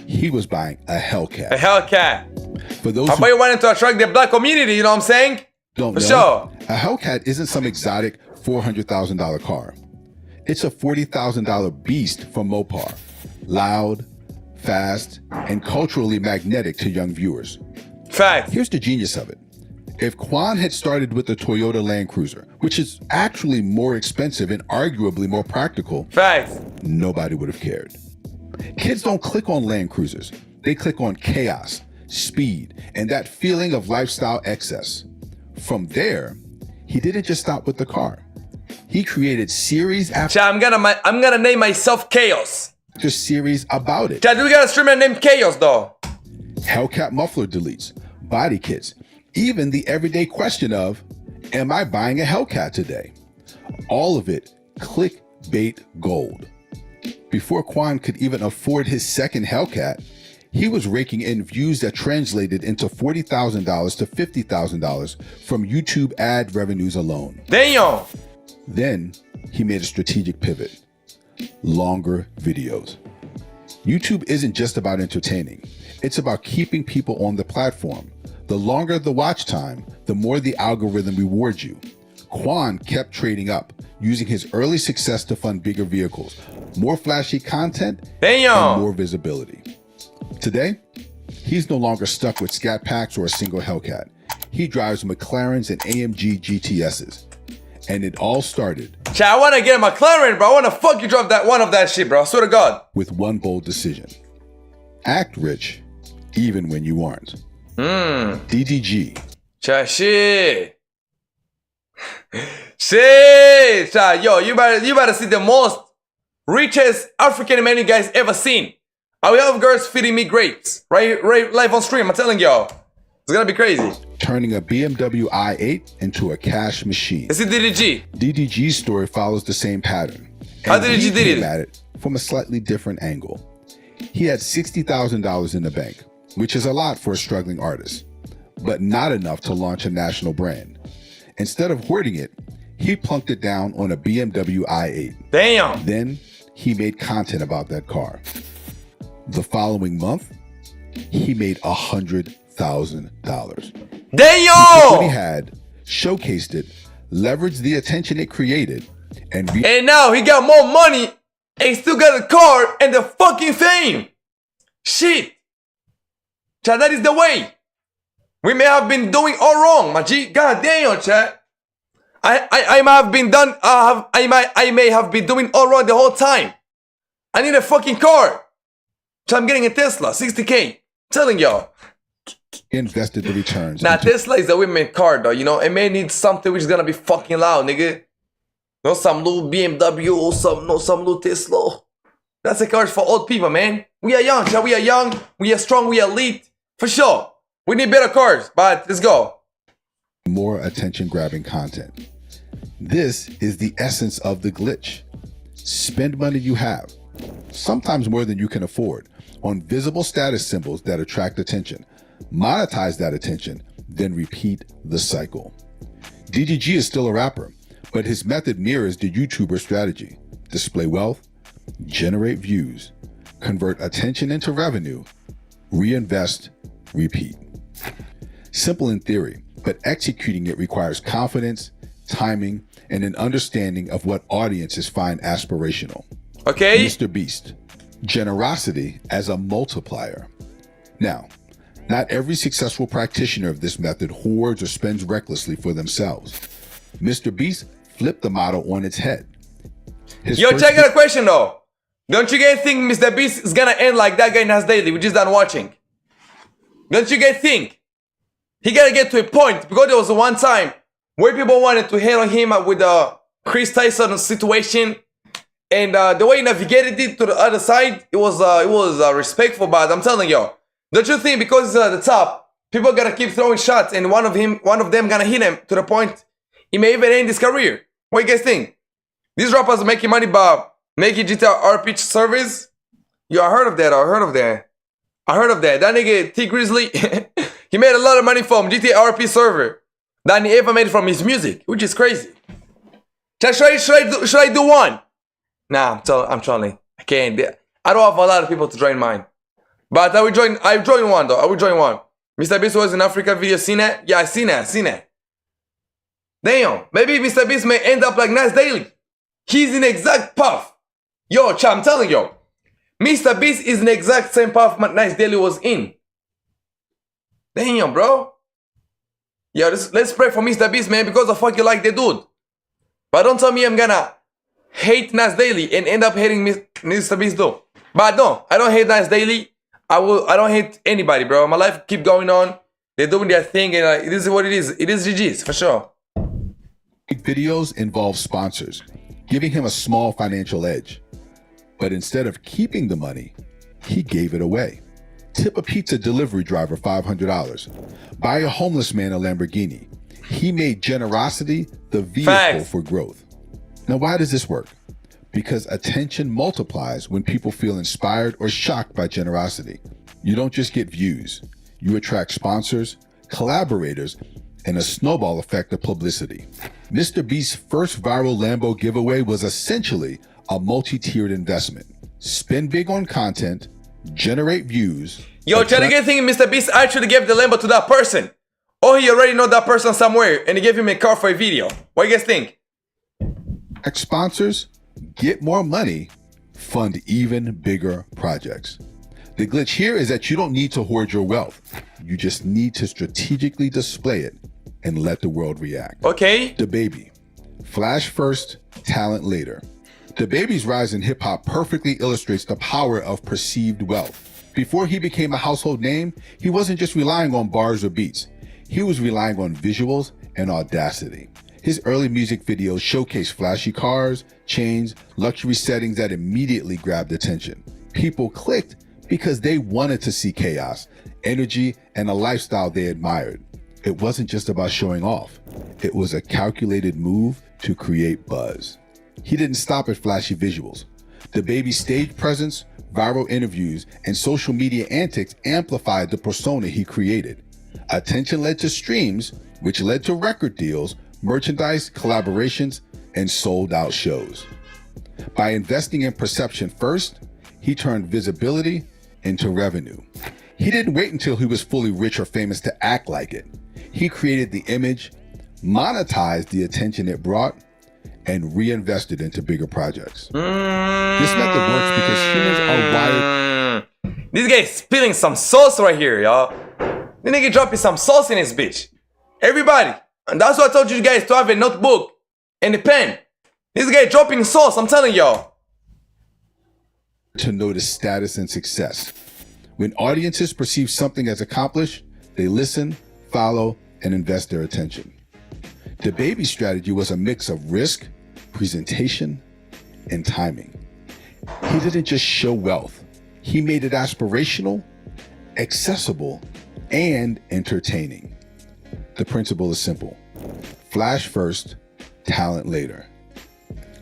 He was buying a Hellcat. A Hellcat. For those How who about you wanted to attract the black community, you know what I'm saying? don't For know, sure. a Hellcat isn't some exotic $400,000 car. It's a $40,000 beast from Mopar. Loud, fast, and culturally magnetic to young viewers. Fact. Here's the genius of it. If Quan had started with the Toyota Land Cruiser, which is actually more expensive and arguably more practical, Fact. nobody would have cared. Kids don't click on Land Cruisers. They click on chaos, speed, and that feeling of lifestyle excess. From there, he didn't just stop with the car. He created series after Chat, I'm gonna name myself Chaos. series about it. Chat, we got a streamer named Chaos though. Hellcat muffler deletes, body kits, even the everyday question of, am I buying a Hellcat today? All of it clickbait gold. Before Quan could even afford his second Hellcat, he was raking in views that translated into $40,000 to $50,000 from YouTube ad revenues alone. Damn. Then he made a strategic pivot. Longer videos. YouTube isn't just about entertaining. It's about keeping people on the platform. The longer the watch time, the more the algorithm rewards you. Quan kept trading up, using his early success to fund bigger vehicles, more flashy content, Damn. and more visibility. Today, he's no longer stuck with scat packs or a single Hellcat. He drives McLarens and AMG GTSs. And it all started Chat, I wanna get a McLaren, bro. I wanna fuck you drop that one of that shit, bro. I swear to God. with one bold decision. Act rich, even when you aren't. DDG. Chat, shit. Shit. Chat, yo, you better see the most richest African man you guys ever seen. I will have girls feeding me grapes. Right live on stream, I'm telling y'all. It's gonna be crazy. Turning a BMW i8 into a cash machine. This is DDG. DDG's story follows the same pattern. How And did he you did came it? at it from a slightly different angle. He had $60,000 in the bank, which is a lot for a struggling artist, but not enough to launch a national brand. Instead of hoarding it, he plunked it down on a BMW i8. Damn. Then he made content about that car. The following month, he made $100,000. He took what he Damn. had, showcased it, leveraged the attention it created, and And now he got more money and still got the car and the fucking fame. Shit. Chat, that is the way. We may have been doing all wrong, my G. God damn, chat. I might have been done. I may have been doing all wrong the whole time. I need a fucking car. So I'm getting a Tesla, 60K. Telling y'all. invested the returns. Now into Tesla is a women car though, you know. It may need something which is gonna be fucking loud, nigga. No some little BMW or some little Tesla. That's a car for old people, man. We are young, chat. We are young. We are strong. We are elite. For sure. We need better cars, but let's go. more attention-grabbing content. This is the essence of the glitch. Spend money you have, sometimes more than you can afford, on visible status symbols that attract attention. Monetize that attention, then repeat the cycle. DDG is still a rapper, but his method mirrors the YouTuber strategy. Display wealth, generate views, convert attention into revenue, reinvest, repeat. Simple in theory, but executing it requires confidence, timing, and an understanding of what audiences find aspirational. Okay. Mr. Beast, generosity as a multiplier. Now, not every successful practitioner of this method hoards or spends recklessly for themselves. Mr. Beast flipped the model on its head. Yo, check out a question though. Don't you guys think Mr. Beast is gonna end like that guy in Nas Daily? We just done watching. Don't you guys think? He gotta get to a point, because there was one time where people wanted to hate on him with the Chris Tyson situation, and the way he navigated it to the other side, it was respectful. But I'm telling you, don't you think because he's at the top, people gotta keep throwing shots, and one of them gonna hit him to the point he may even end his career? What do you guys think? These rappers are making money by making GTA RP servers. Yo, I heard of that. That nigga T Grizzly, he made a lot of money from GTA RP server than he ever made from his music, which is crazy. Should I do one? Nah, I'm trolling. I can't. I don't have a lot of people to join mine. But I join one though. I will join one. Mr. Beast was in Africa video, seen it? Yeah, I seen it. Damn, maybe Mr. Beast may end up like Nas Daily. He's in exact path. Yo, Cha, I'm telling you. Mr. Beast is in exact same path Nas Daily was in. Damn, bro. Yeah, let's pray for Mr. Beast, man, because of fuck you like the dude. But don't tell me I'm gonna hate Nas Daily and end up hating Mr. Beast though. But no, I don't hate Nas Daily. I don't hate anybody, bro. My life keep going on. They're doing their thing, and this is what it is. It is GG's for sure. Videos involve sponsors, giving him a small financial edge. But instead of keeping the money, he gave it away. Tip a pizza delivery driver $500. Buy a homeless man a Lamborghini. He made generosity the vehicle for growth. Now, why does this work? Because attention multiplies when people feel inspired or shocked by generosity. You don't just get views. You attract sponsors, collaborators, and a snowball effect of publicity. Mr. Beast's first viral Lambo giveaway was essentially a multi-tiered investment. Spend big on content, generate views. Yo, try to get thinking Mr. Beast actually gave the Lambo to that person. Or he already know that person somewhere and he gave him a car for a video. What do you guys think? Sponsors, get more money, fund even bigger projects. The glitch here is that you don't need to hoard your wealth. You just need to strategically display it and let the world react. Okay. DaBaby. Flash first, talent later. DaBaby's rise in hip hop perfectly illustrates the power of perceived wealth. Before he became a household name, he wasn't just relying on bars or beats. He was relying on visuals and audacity. His early music videos showcased flashy cars, chains, luxury settings that immediately grabbed attention. People clicked because they wanted to see chaos, energy, and a lifestyle they admired. It wasn't just about showing off. It was a calculated move to create buzz. He didn't stop at flashy visuals. DaBaby's stage presence, viral interviews, and social media antics amplified the persona he created. Attention led to streams, which led to record deals, merchandise, collaborations, and sold-out shows. By investing in perception first, he turned visibility into revenue. He didn't wait until he was fully rich or famous to act like it. He created the image, monetized the attention it brought, and reinvested into bigger projects. This method works because humans are wired. This guy is spilling some sauce right here, y'all. This nigga dropping some sauce in his bitch. Everybody. And that's why I told you guys to have a notebook and a pen. This guy dropping sauce, I'm telling y'all. To notice status and success. When audiences perceive something as accomplished, they listen, follow, and invest their attention. DaBaby's strategy was a mix of risk, presentation, and timing. He didn't just show wealth. He made it aspirational, accessible, and entertaining. The principle is simple. Flash first, talent later.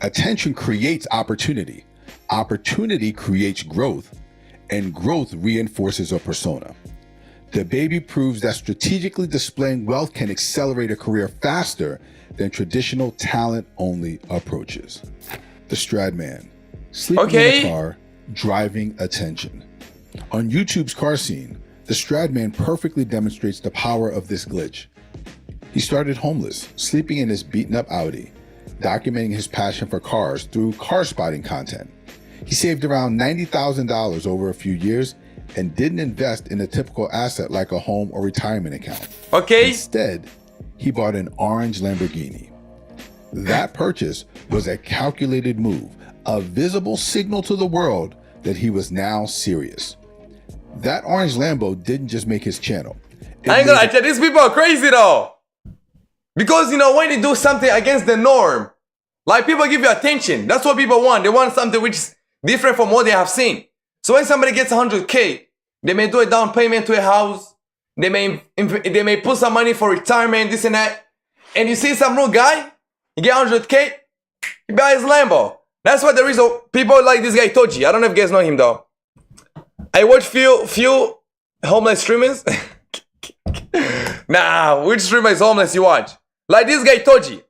Attention creates opportunity. Opportunity creates growth, and growth reinforces a persona. DaBaby proves that strategically displaying wealth can accelerate a career faster than traditional talent-only approaches. The Stradman. Sleeping in a car, driving attention. On YouTube's car scene, the Stradman perfectly demonstrates the power of this glitch. He started homeless, sleeping in his beaten-up Audi, documenting his passion for cars through car spotting content. He saved around $90,000 over a few years and didn't invest in a typical asset like a home or retirement account. Instead, he bought an orange Lamborghini. That purchase was a calculated move, a visible signal to the world that he was now serious. That orange Lambo didn't just make his channel. I ain't gonna lie to you, these people are crazy though. Because, you know, when you do something against the norm, like people give you attention. That's what people want. They want something which is different from what they have seen. So when somebody gets 100K, they may do a down payment to a house. They may put some money for retirement, this and that. And you see some rude guy, he get 100K, he buys Lambo. That's why there is people like this guy Toji. I don't know if you guys know him though. I watch few homeless streamers. Nah, which streamer is homeless you watch? Like this guy Toji.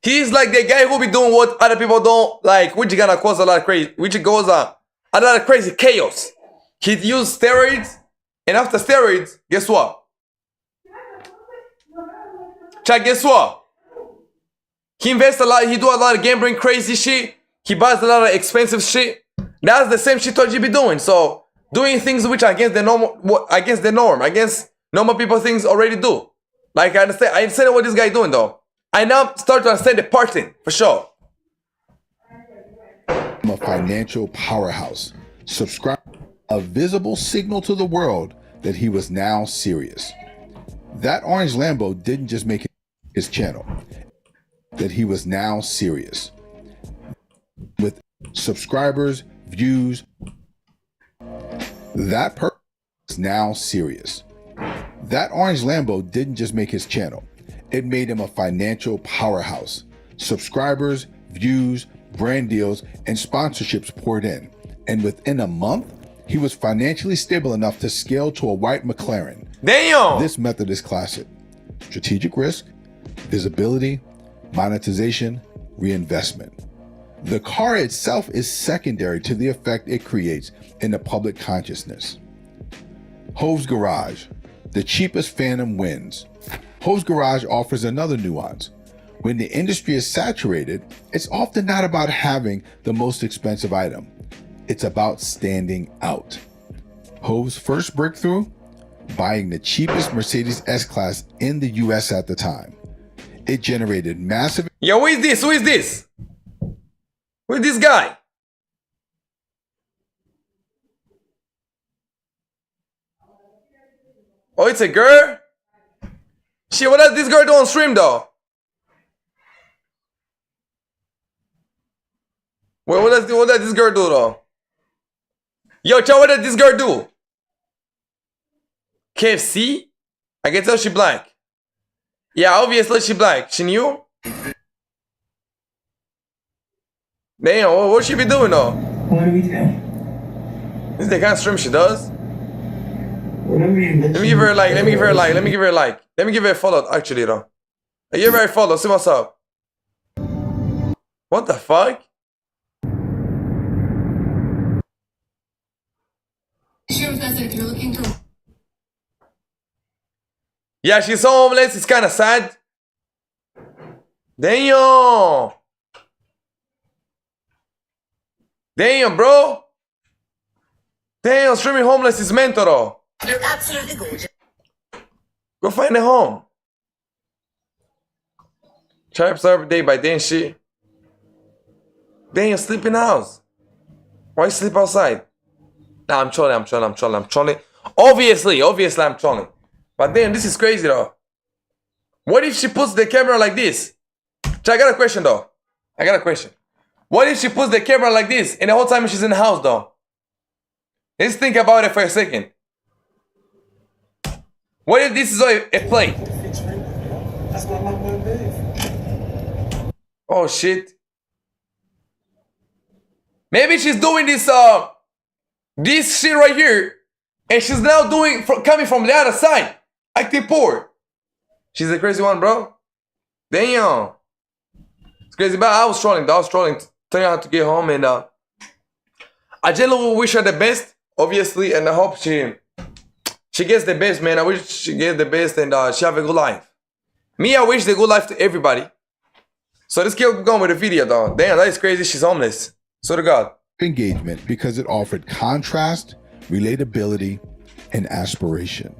He's like the guy who be doing what other people don't like, which gonna cause a lot of crazy, which goes a lot of crazy chaos. He used steroids, and after steroids, guess what? Chat, guess what? He invests a lot, he do a lot of gambling, crazy shit. He buys a lot of expensive shit. That's the same shit you be doing. So, doing things which are against the norm, against normal people things already do. Like, I understand what this guy doing though. I now start to understand the parting, for sure. I'm a financial powerhouse. Subscribe, a visible signal to the world that he was now serious. That orange Lambo didn't just make his channel, that he was now serious. With subscribers, views, that person is now serious. That orange Lambo didn't just make his channel. It made him a financial powerhouse. Subscribers, views, brand deals, and sponsorships poured in. And within a month, he was financially stable enough to scale to a white McLaren. Damn! This method is classic. Strategic risk, visibility, monetization, reinvestment. The car itself is secondary to the effect it creates in the public consciousness. Hove's Garage. The cheapest Phantom wins. Hove's Garage offers another nuance. When the industry is saturated, it's often not about having the most expensive item. It's about standing out. Hove's first breakthrough? Buying the cheapest Mercedes S-Class in the US at the time. It generated massive... Yo, who is this? Who is this? Who is this guy? Oh, it's a girl? Shit, what does this girl do on stream though? Wait, what does this girl do though? Yo, chat, what does this girl do? KFC? I can tell she black. Yeah, obviously she black. She knew? Damn, what she be doing though? What do we do? This is the kind of stream she does? Let me give her a like, let me give her a like, let me give her a like. Let me give her a follow actually though. I give her a follow, see what's up. What the fuck? Yeah, she's so homeless, it's kind of sad. Damn! Damn, bro! Damn, streaming homeless is mental though. You're absolutely gorgeous. Go find a home. Tribes every day by day and shit. Damn, sleep in the house. Why sleep outside? Nah, I'm trolling. Obviously I'm trolling. But damn, this is crazy though. What if she puts the camera like this? I got a question though. What if she puts the camera like this and the whole time she's in the house though? Let's think about it for a second. What if this is a play? Oh shit. Maybe she's doing this this shit right here, and she's now coming from the other side, acting poor. She's a crazy one, bro. Damn. It's crazy, but I was trolling, telling her how to get home, and I genuinely wish her the best, obviously, and I hope she gets the best, man. I wish she gets the best and she have a good life. Me, I wish the good life to everybody. So let's keep going with the video, though. Damn, that is crazy. She's homeless. Swear to God. Engagement because it offered contrast, relatability, and aspiration.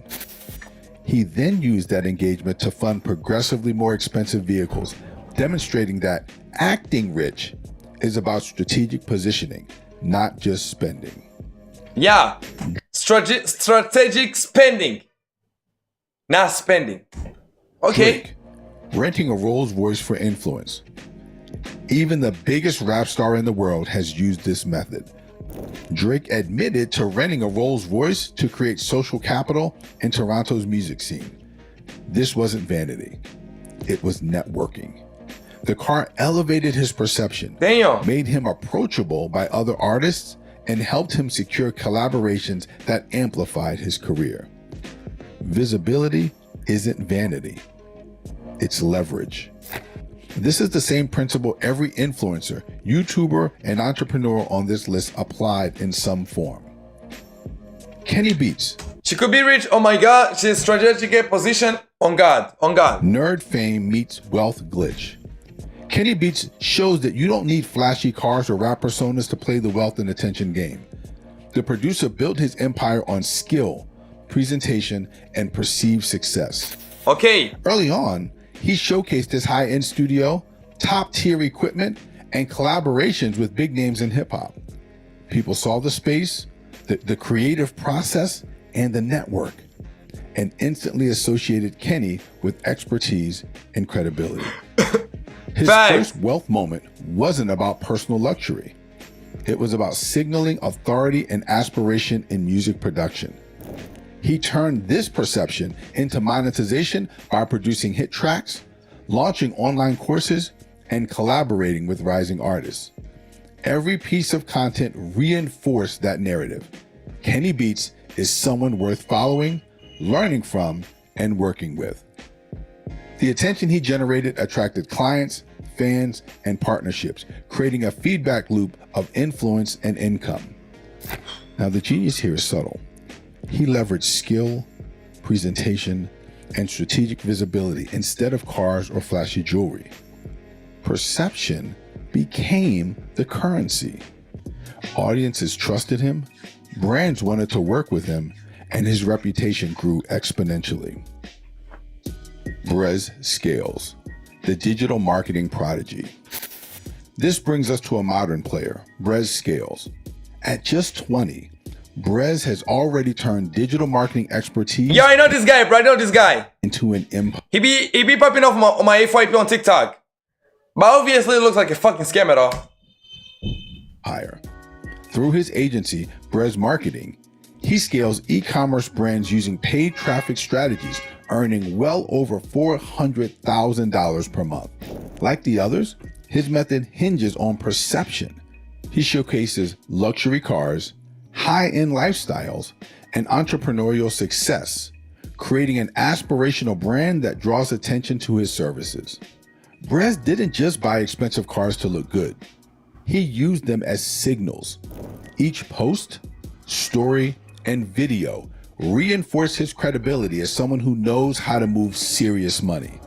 He then used that engagement to fund progressively more expensive vehicles, demonstrating that acting rich is about strategic positioning, not just spending. Yeah, strategic spending, not spending. Okay. Drake, renting a Rolls Royce for influence. Even the biggest rap star in the world has used this method. Drake admitted to renting a Rolls Royce to create social capital in Toronto's music scene. This wasn't vanity. It was networking. The car elevated his perception, made him approachable by other artists, and helped him secure collaborations that amplified his career. Visibility isn't vanity. It's leverage. This is the same principle every influencer, YouTuber, and entrepreneur on this list applied in some form. Kenny Beats. She could be rich, oh my god, she's strategic position, on God, on God. Nerd fame meets wealth glitch. Kenny Beats shows that you don't need flashy cars or rap personas to play the wealth and attention game. The producer built his empire on skill, presentation, and perceived success. Okay. Early on, he showcased his high-end studio, top-tier equipment, and collaborations with big names in hip-hop. People saw the space, the creative process, and the network, and instantly associated Kenny with expertise and credibility. His first wealth moment wasn't about personal luxury. It was about signaling authority and aspiration in music production. He turned this perception into monetization by producing hit tracks, launching online courses, and collaborating with rising artists. Every piece of content reinforced that narrative. Kenny Beats is someone worth following, learning from, and working with. The attention he generated attracted clients, fans, and partnerships, creating a feedback loop of influence and income. Now, the genius here is subtle. He leveraged skill, presentation, and strategic visibility instead of cars or flashy jewelry. Perception became the currency. Audiences trusted him, brands wanted to work with him, and his reputation grew exponentially. Brez Scales, the digital marketing prodigy. This brings us to a modern player, Brez Scales. At just 20, Brez has already turned digital marketing expertise. Yeah, I know this guy, bro. I know this guy. Into an empire. He be popping off on my FYP on TikTok. But obviously it looks like a fucking scammer though. Higher. Through his agency, Brez Marketing, he scales e-commerce brands using paid traffic strategies, earning well over $400,000 per month. Like the others, his method hinges on perception. He showcases luxury cars, high-end lifestyles, and entrepreneurial success, creating an aspirational brand that draws attention to his services. Brez didn't just buy expensive cars to look good. He used them as signals. Each post, story, and video reinforced his credibility as someone who knows how to move serious money.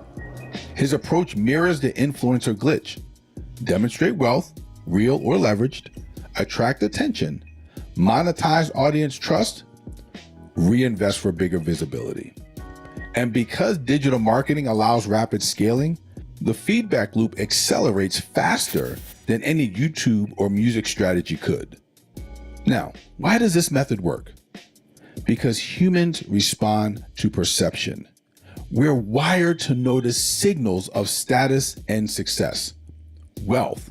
His approach mirrors the influencer glitch. Demonstrate wealth, real or leveraged, attract attention, monetize audience trust, reinvest for bigger visibility. And because digital marketing allows rapid scaling, the feedback loop accelerates faster than any YouTube or music strategy could. Now, why does this method work? Because humans respond to perception. We're wired to notice signals of status and success. Wealth,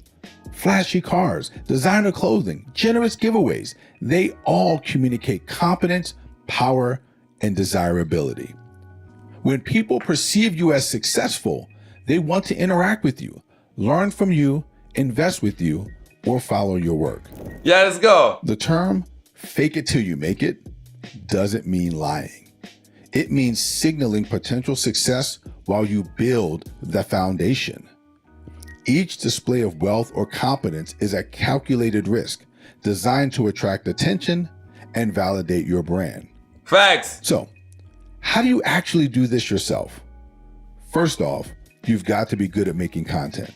flashy cars, designer clothing, generous giveaways, they all communicate competence, power, and desirability. When people perceive you as successful, they want to interact with you, learn from you, invest with you, or follow your work. Yeah, let's go. The term fake it till you make it doesn't mean lying. It means signaling potential success while you build the foundation. Each display of wealth or competence is a calculated risk designed to attract attention and validate your brand. Facts. So, how do you actually do this yourself? First off, you've got to be good at making content.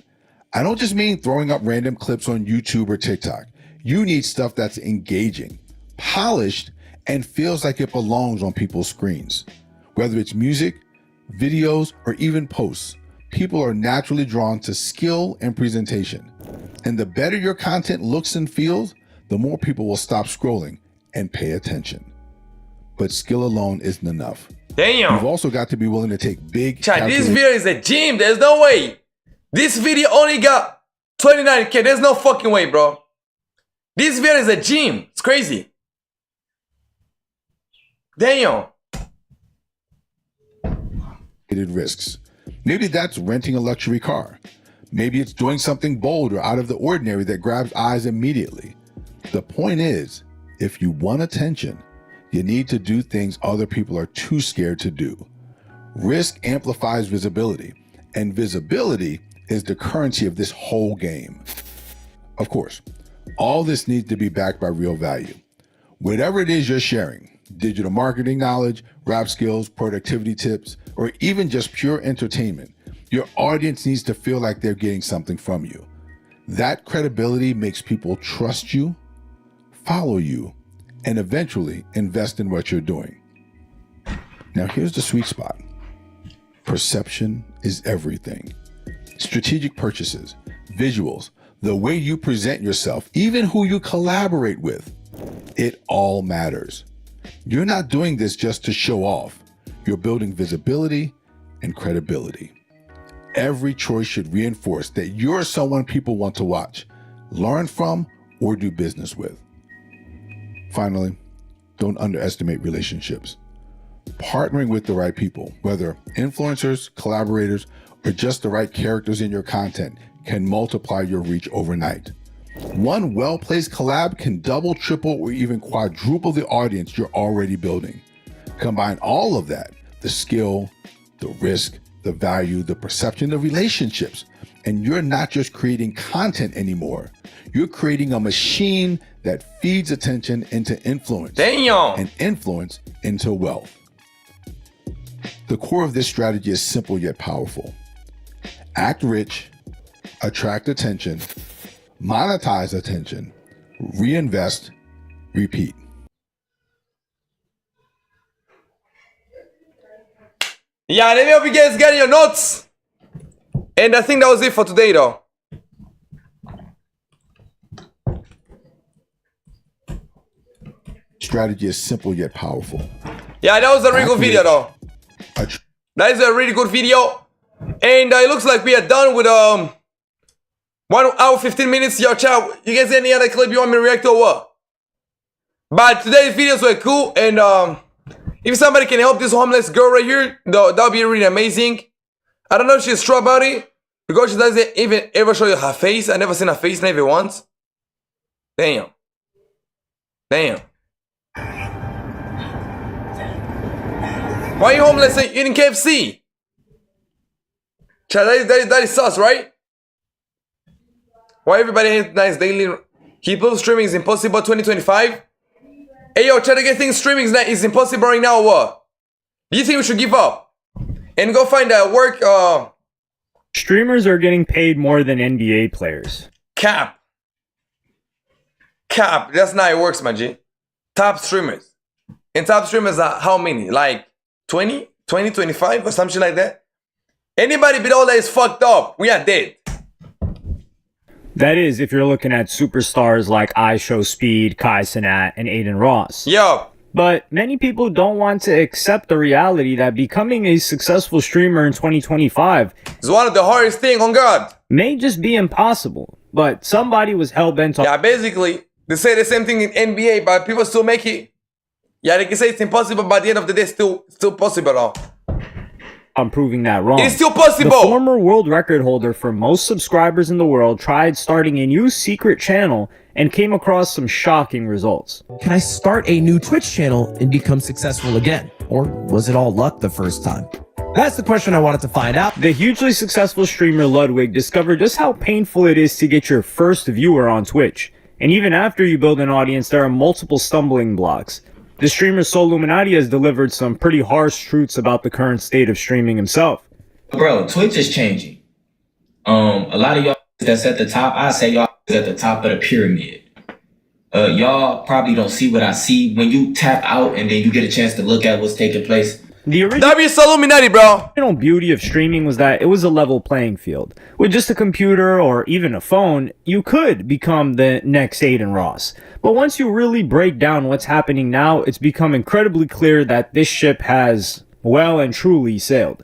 I don't just mean throwing up random clips on YouTube or TikTok. You need stuff that's engaging, polished, and feels like it belongs on people's screens. Whether it's music, videos, or even posts, people are naturally drawn to skill and presentation. And the better your content looks and feels, the more people will stop scrolling and pay attention. But skill alone isn't enough. Damn. You've also got to be willing to take big... Chat, this video is a gym. There's no way. This video only got 29K. There's no fucking way, bro. This video is a gym. It's crazy. Damn. Risks. Maybe that's renting a luxury car. Maybe it's doing something bold or out of the ordinary that grabs eyes immediately. The point is, if you want attention, you need to do things other people are too scared to do. Risk amplifies visibility, and visibility is the currency of this whole game. Of course, all this needs to be backed by real value. Whatever it is you're sharing, digital marketing knowledge, rap skills, productivity tips, or even just pure entertainment, your audience needs to feel like they're getting something from you. That credibility makes people trust you, follow you, and eventually invest in what you're doing. Now here's the sweet spot. Perception is everything. Strategic purchases, visuals, the way you present yourself, even who you collaborate with, it all matters. You're not doing this just to show off. You're building visibility and credibility. Every choice should reinforce that you're someone people want to watch, learn from, or do business with. Finally, don't underestimate relationships. Partnering with the right people, whether influencers, collaborators, or just the right characters in your content, can multiply your reach overnight. One well-placed collab can double, triple, or even quadruple the audience you're already building. Combine all of that, the skill, the risk, the value, the perception, the relationships, and you're not just creating content anymore. You're creating a machine that feeds attention into influence. Damn. And influence into wealth. The core of this strategy is simple yet powerful. Act rich, attract attention, monetize attention, reinvest, repeat. Yeah, let me hope you guys got your notes. And I think that was it for today though. Strategy is simple yet powerful. Yeah, that was a really good video though. That is a really good video. And it looks like we are done with 1 hour 15 minutes. Yo, chat, you guys any other clip you want me to react to or what? But today's videos were cool, and if somebody can help this homeless girl right here, that would be really amazing. I don't know if she's true about it, because she doesn't even ever show you her face. I never seen her face, not even once. Damn. Damn. Why are you homeless and eating KFC? Chat, that is sus, right? Why everybody hates nice daily? People streaming is impossible 2025? Hey yo, chat, I think streaming is impossible right now or what? Do you think we should give up? And go find work, Streamers are getting paid more than NBA players. Cap. That's not how it works, my G. Top streamers. And top streamers are how many? Like 20, 25 or something like that? Anybody below that is fucked up. We are dead. That is, if you're looking at superstars like iShowSpeed, Kai Cenat, and Aiden Ross. Yo. But many people don't want to accept the reality that becoming a successful streamer in 2025 is one of the hardest things on God. May just be impossible. But somebody was hell-bent on... Yeah, basically, they say the same thing in NBA, but people still make it. Yeah, they can say it's impossible, but at the end of the day, still possible though. I'm proving that wrong. It's still possible. The former world record holder for most subscribers in the world tried starting a new secret channel and came across some shocking results. Can I start a new Twitch channel and become successful again? Or was it all luck the first time? That's the question I wanted to find out. The hugely successful streamer Ludwig discovered just how painful it is to get your first viewer on Twitch. And even after you build an audience, there are multiple stumbling blocks. The streamer Soluminati has delivered some pretty harsh truths about the current state of streaming himself. Bro, Twitch is changing. A lot of y'all that's at the top, I say y'all at the top of the pyramid. Y'all probably don't see what I see when you tap out and then you get a chance to look at what's taking place. The original beauty of streaming was that it was a level playing field. With just a computer or even a phone, you could become the next Aiden Ross. But once you really break down what's happening now, it's become incredibly clear that this ship has well and truly sailed.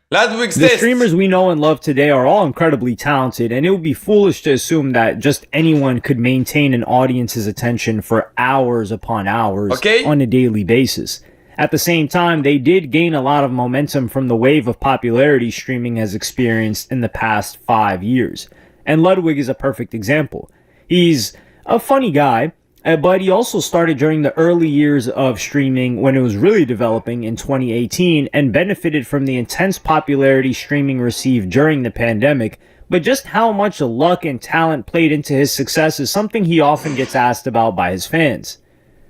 The streamers we know and love today are all incredibly talented, and it would be foolish to assume that just anyone could maintain an audience's attention for hours upon hours on a daily basis. At the same time, they did gain a lot of momentum from the wave of popularity streaming has experienced in the past 5 years. And Ludwig is a perfect example. He's a funny guy, But he also started during the early years of streaming when it was really developing in 2018 and benefited from the intense popularity streaming received during the pandemic. But just how much luck and talent played into his success is something he often gets asked about by his fans.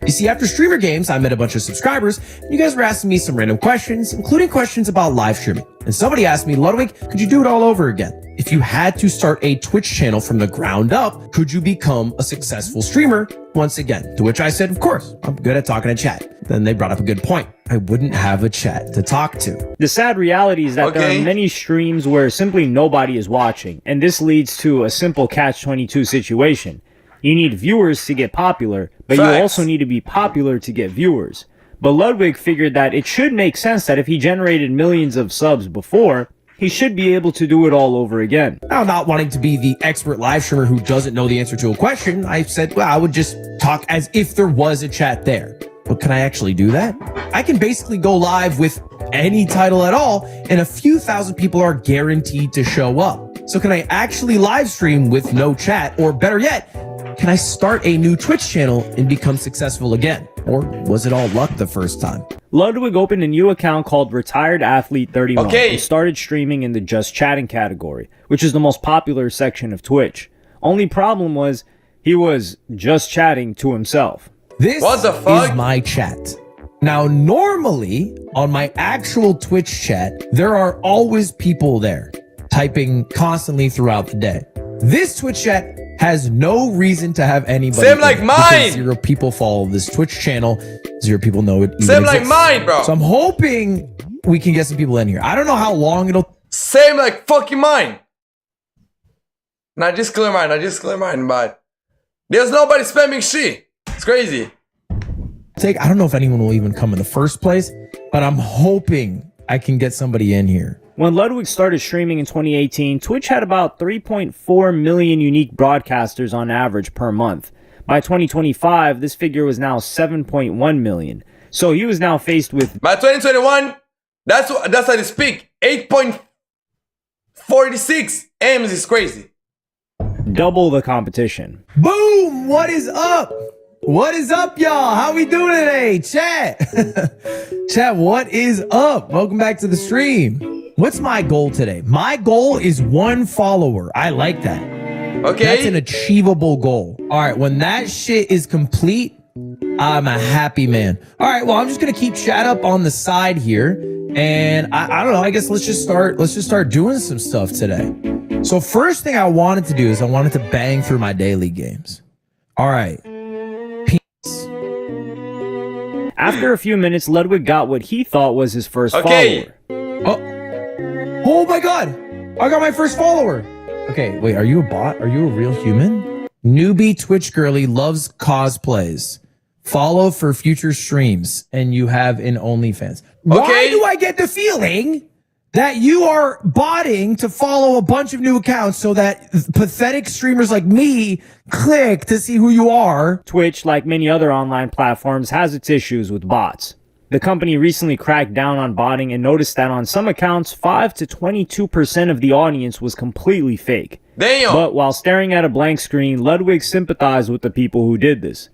You see, after Streamer Games, I met a bunch of subscribers, and you guys were asking me some random questions, including questions about live streaming. And somebody asked me, Ludwig, could you do it all over again? If you had to start a Twitch channel from the ground up, could you become a successful streamer once again? To which I said, of course, I'm good at talking to chat. Then they brought up a good point. I wouldn't have a chat to talk to. The sad reality is that there are many streams where simply nobody is watching, and this leads to a simple catch-22 situation. You need viewers to get popular, but you also need to be popular to get viewers. But Ludwig figured that it should make sense that if he generated millions of subs before, he should be able to do it all over again. Now, not wanting to be the expert live streamer who doesn't know the answer to a question, I said, well, I would just talk as if there was a chat there. But can I actually do that? I can basically go live with any title at all, and a few thousand people are guaranteed to show up. So can I actually live stream with no chat? Or better yet, can I start a new Twitch channel and become successful again? Or was it all luck the first time? Ludwig opened a new account called Retired Athlete 31 and started streaming in the Just Chatting category, which is the most popular section of Twitch. Only problem was, he was just chatting to himself. This is my chat. Now, normally, on my actual Twitch chat, there are always people there, typing constantly throughout the day. This Twitch chat has no reason to have anybody. Same like mine. 0 people follow this Twitch channel. 0 people know it. Same like mine, bro. So I'm hoping we can get some people in here. I don't know how long it'll. Same like fucking mine. Not just clear mine, but there's nobody spamming shit. It's crazy. I don't know if anyone will even come in the first place, but I'm hoping I can get somebody in here. When Ludwig started streaming in 2018, Twitch had about 3.4 million unique broadcasters on average per month. By 2025, this figure was now 7.1 million. So he was now faced with... By 2021, that's how they speak. 8.46 M's is crazy. Double the competition. Boom! What is up? What is up, y'all? How we doing today? Chat. Chat, what is up? Welcome back to the stream. What's my goal today? My goal is 1 follower. I like that. Okay. That's an achievable goal. All right. When that shit is complete, I'm a happy man. All right. Well, I'm just going to keep chat up on the side here. And I don't know. I guess let's just start doing some stuff today. So first thing I wanted to do is I wanted to bang through my daily games. All right. After a few minutes, Ludwig got what he thought was his first follower. Oh my god! I got my first follower! Okay, wait, are you a bot? Are you a real human? Newbie Twitch girly loves cosplays. Follow for future streams, and you have an OnlyFans. Why do I get the feeling that you are botting to follow a bunch of new accounts so that pathetic streamers like me click to see who you are? Twitch, like many other online platforms, has its issues with bots. The company recently cracked down on botting and noticed that on some accounts, 5 to 22% of the audience was completely fake. Damn. But while staring at a blank screen, Ludwig sympathized with the people who did this.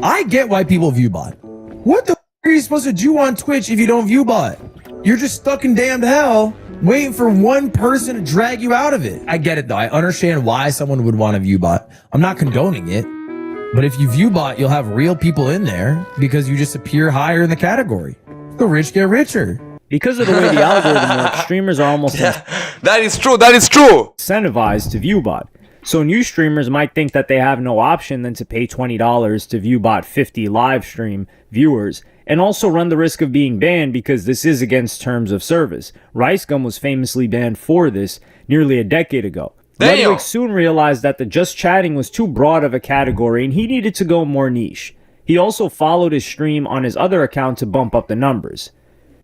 I get why people view bot. What the f are you supposed to do on Twitch if you don't view bot? You're just stuck in damned hell waiting for one person to drag you out of it. I get it though. I understand why someone would want to view bot. I'm not condoning it. But if you view bot, you'll have real people in there because you just appear higher in the category. The rich get richer. Because of the way the algorithm works, streamers are almost that is true. Incentivized to view bot. So new streamers might think that they have no option than to pay $20 to view bot 50 live stream viewers, and also run the risk of being banned because this is against terms of service. RiceGum was famously banned for this nearly a decade ago. Ludwig soon realized that the just chatting was too broad of a category and he needed to go more niche. He also followed his stream on his other account to bump up the numbers.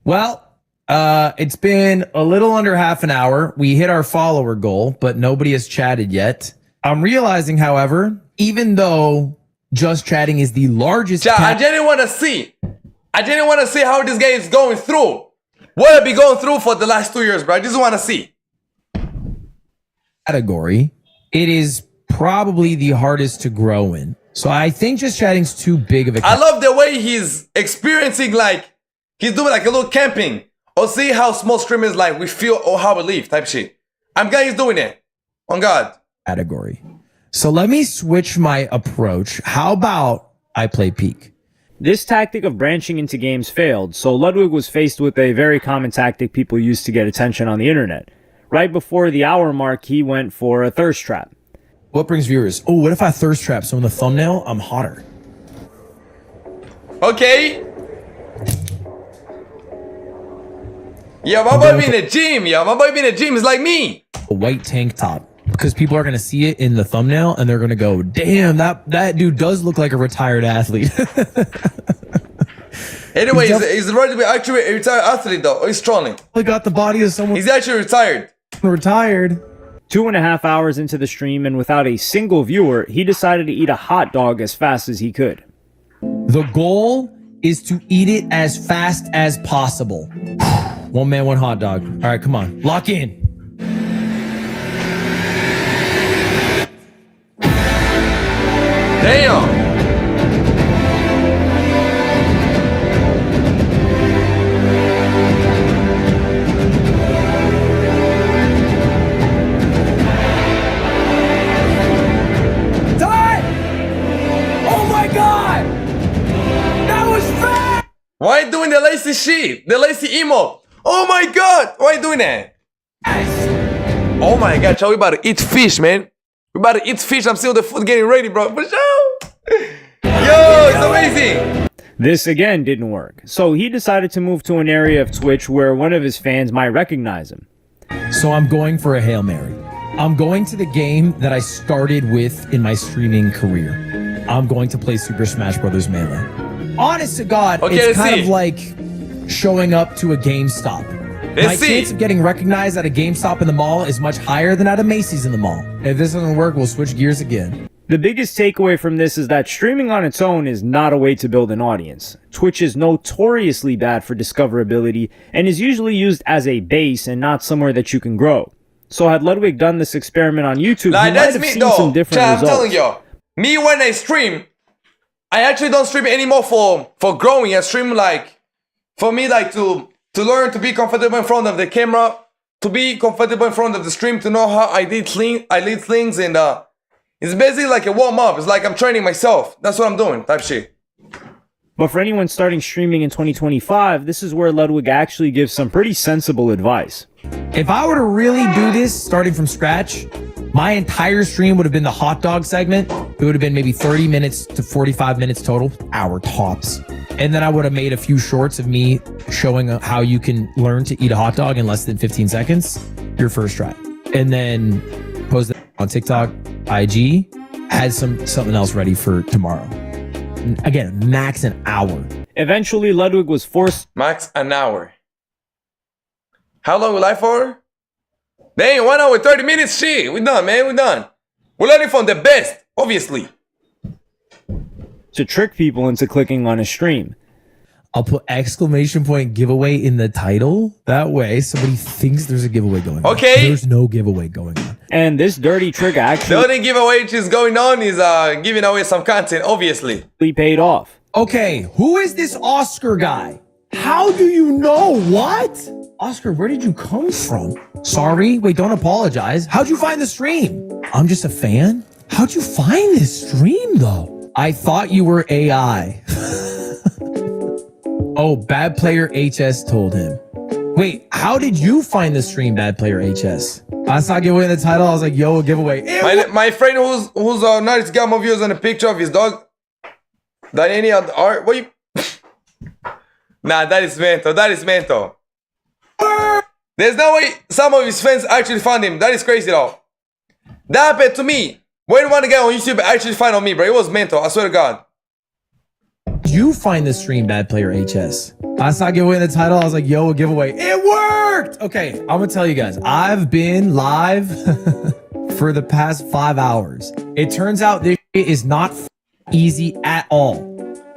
Well, it's been a little under half an hour. We hit our follower goal, but nobody has chatted yet. I'm realizing, however, even though just chatting is the largest... I didn't want to see how this guy is going through. What I've been going through for the last 2 years, bro. I just want to see. Category, it is probably the hardest to grow in. So I think just chatting's too big of a. I love the way he's experiencing, like, he's doing like a little camping. Or see how small streamers like we feel or how we live type shit. I'm glad he's doing it. On God. Category. So let me switch my approach. How about I play peak? This tactic of branching into games failed, so Ludwig was faced with a very common tactic people use to get attention on the internet. Right before the hour mark, he went for a thirst trap. What brings viewers? Oh, what if I thirst trap? So in the thumbnail, I'm hotter. Okay. Yeah, my boy be in the gym. Yeah, my boy be in the gym. It's like me. A white tank top. Because people are going to see it in the thumbnail and they're going to go, damn, that dude does look like a retired athlete. Anyway, he's ready to be actually a retired athlete though. He's trolling. He got the body of someone. He's actually retired. Retired. 2.5 hours into the stream and without a single viewer, he decided to eat a hot dog as fast as he could. The goal is to eat it as fast as possible. One man, one hot dog. All right, come on. Lock in. Damn. Time! Oh my God! That was fast! Why are you doing the lazy shit? The lazy emo. Oh my God. Why are you doing that? Oh my God, Chow, we about to eat fish, man. We about to eat fish. I'm still the food getting ready, bro. For sure. Yo, it's amazing. This again didn't work, so he decided to move to an area of Twitch where one of his fans might recognize him. So I'm going for a Hail Mary. I'm going to the game that I started with in my streaming career. I'm going to play Super Smash Bros. Melee. Honest to God, Okay, it's kind see. of like showing up to a GameStop. Let's My see. chance of getting recognized at a GameStop in the mall is much higher than at a Macy's in the mall. If this doesn't work, we'll switch gears again. The biggest takeaway from this is that streaming on its own is not a way to build an audience. Twitch is notoriously bad for discoverability and is usually used as a base and not somewhere that you can grow. So had Ludwig done this experiment on YouTube, Like, he might that's have me seen though. some different I'm results. telling you, me when I stream, I actually don't stream anymore for growing. I stream like for me like to learn to be comfortable in front of the camera, to be comfortable in front of the stream, to know how I lead things, and it's basically like a warm up. It's like I'm training myself. That's what I'm doing, type shit. But for anyone starting streaming in 2025, this is where Ludwig actually gives some pretty sensible advice. If I were to really do this starting from scratch, my entire stream would have been the hot dog segment. It would have been maybe 30 minutes to 45 minutes total, hour tops. And then I would have made a few shorts of me showing how you can learn to eat a hot dog in less than 15 seconds, your first try. And then post it on TikTok, IG, had something else ready for tomorrow. Again, max an hour. Eventually, Ludwig was forced. Max an hour. How long will I for? Dang, 1 hour, 30 minutes. Shit, we done, man. We done. We're learning from the best, obviously. To trick people into clicking on his stream. I'll put exclamation point giveaway in the title. That way, somebody thinks there's a giveaway going on. Okay. There's no giveaway going on. And this dirty trick The actually only giveaway which is going on is giving away some content, obviously. paid off. Okay, who is this Oscar guy? How do you know what? Oscar, where did you come from? Sorry, wait, don't apologize. How'd you find the stream? I'm just a fan. How'd you find this stream though? I thought you were AI. Oh, Bad Player HS told him. Wait, how did you find the stream, Bad Player HS? I saw giveaway in the title. I was like, yo, a giveaway. My friend who's nice got more views on a picture of his dog than any other art. What you? Nah, that is mental. That is mental. There's no way some of his fans actually found him. That is crazy though. That happened to me. When one guy on YouTube actually found on me, bro. It was mental. I swear to God. You find the stream, Bad Player HS. I saw giveaway in the title. I was like, yo, a giveaway. It worked. Okay, I'm gonna tell you guys. I've been live for the past 5 hours. It turns out this shit is not easy at all.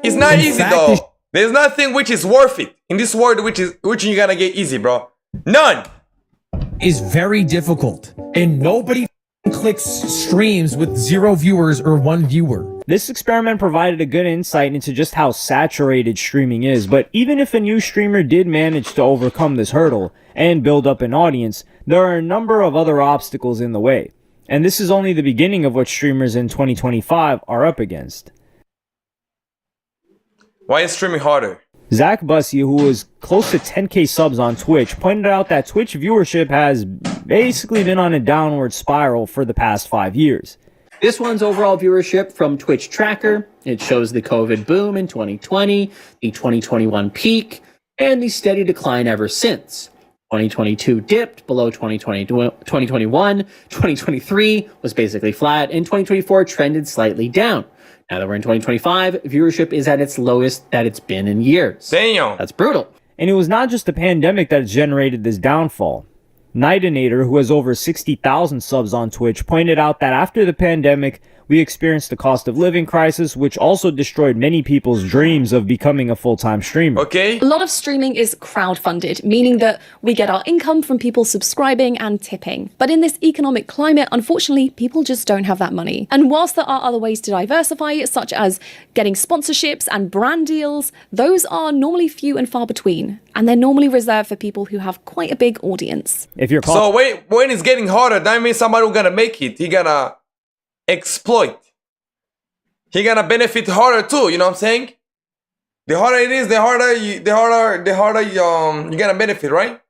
It's not In easy fact, though. There's nothing which is worth it in this world which you gonna get easy, bro. None. Is very difficult, and nobody clicks streams with 0 viewers or 1 viewer. This experiment provided a good insight into just how saturated streaming is, but even if a new streamer did manage to overcome this hurdle and build up an audience, there are a number of other obstacles in the way. And this is only the beginning of what streamers in 2025 are up against. Why is streaming harder? Zach Bussey, who is close to 10K subs on Twitch, pointed out that Twitch viewership has basically been on a downward spiral for the past 5 years. This one's overall viewership from Twitch Tracker. It shows the COVID boom in 2020, the 2021 peak, and the steady decline ever since. 2022 dipped below 2021, 2023 was basically flat, and 2024 trended slightly down. Now that we're in 2025, viewership is at its lowest that it's been in years. Damn. That's brutal. And it was not just the pandemic that generated this downfall. Nightinator, who has over 60,000 subs on Twitch, pointed out that after the pandemic, we experienced the cost of living crisis, which also destroyed many people's dreams of becoming a full-time streamer. Okay. A lot of streaming is crowdfunded, meaning that we get our income from people subscribing and tipping. But in this economic climate, unfortunately, people just don't have that money. And whilst there are other ways to diversify, such as getting sponsorships and brand deals, those are normally few and far between. And they're normally reserved for people who have quite a big audience. If you're So wait, when it's getting harder, that means somebody who's gonna make it, he gonna exploit. He gonna benefit harder too, you know what I'm saying? The harder it is, the harder you're gonna benefit, right?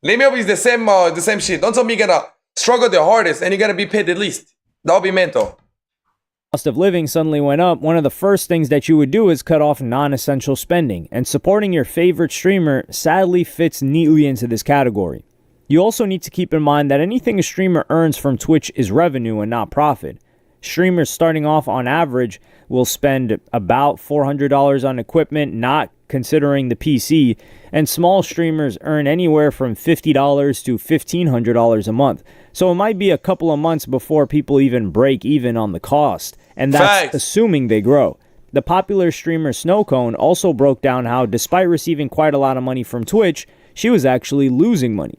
Let me hope it's the same shit. Don't tell me you're gonna struggle the hardest and you're gonna be paid the least. That'll be mental. Cost of living suddenly went up. One of the first things that you would do is cut off non-essential spending, and supporting your favorite streamer sadly fits neatly into this category. You also need to keep in mind that anything a streamer earns from Twitch is revenue and not profit. Streamers starting off on average will spend about $400 on equipment, not considering the PC, and small streamers earn anywhere from $50 to $1,500 a month. So it might be a couple of months before people even break even on the cost, and that's assuming they grow. The popular streamer Snowcone also broke down how, despite receiving quite a lot of money from Twitch, she was actually losing money.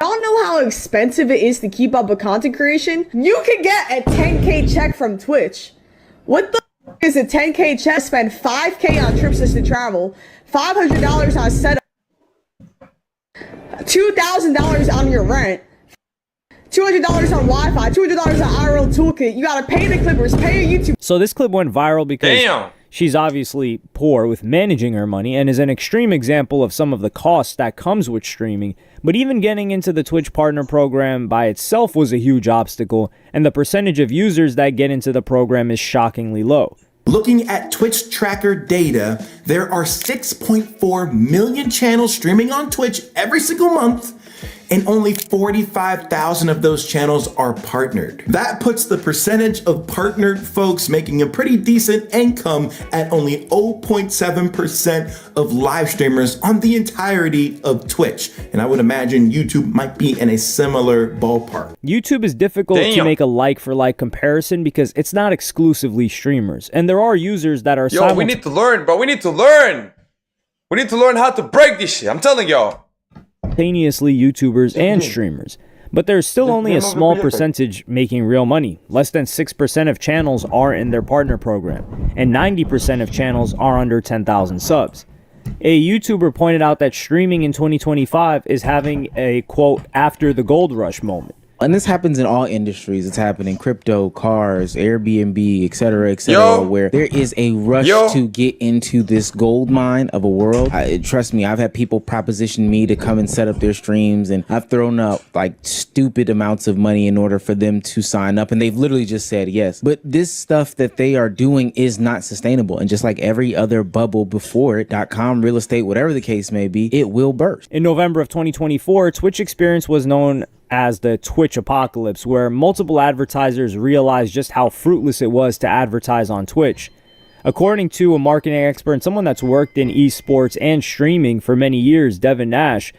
Y'all know how expensive it is to keep up with content creation? You can get a 10K check from Twitch. What the is a 10K check? Spend 5K on trips to travel, $500 on setup, $2,000 on your rent, $200 on Wi-Fi, $200 on IRL toolkit. You gotta pay the clippers, pay your YouTube. So this clip went viral because she's obviously poor with managing her money and is an extreme example of some of the costs that comes with streaming. But even getting into the Twitch partner program by itself was a huge obstacle, and the percentage of users that get into the program is shockingly low. Looking at Twitch tracker data, there are 6.4 million channels streaming on Twitch every single month, and only 45,000 of those channels are partnered. That puts the percentage of partnered folks making a pretty decent income at only 0.7% of live streamers on the entirety of Twitch. And I would imagine YouTube might be in a similar ballpark. YouTube is difficult to make a like-for-like comparison because it's not exclusively streamers. And there are users that are we need to learn, bro. We need to learn. We need to learn how to break this shit. I'm telling y'all. Simultaneously YouTubers and streamers, but there's still only a small percentage making real money. Less than 6% of channels are in their partner program, and 90% of channels are under 10,000 subs. A YouTuber pointed out that streaming in 2025 is having a, quote, after the gold rush moment. And this happens in all industries. It's happening crypto, cars, Airbnb, etc., where there is a rush to get into this gold mine of a world. Trust me, I've had people proposition me to come and set up their streams, and I've thrown up like stupid amounts of money in order for them to sign up, and they've literally just said yes. But this stuff that they are doing is not sustainable, and just like every other bubble before it, .com, real estate, whatever the case may be, it will burst. In November of 2024, Twitch experience was known as the Twitch apocalypse, where multiple advertisers realized just how fruitless it was to advertise on Twitch. According to a marketing expert and someone that's worked in esports and streaming for many years, Devin Nash,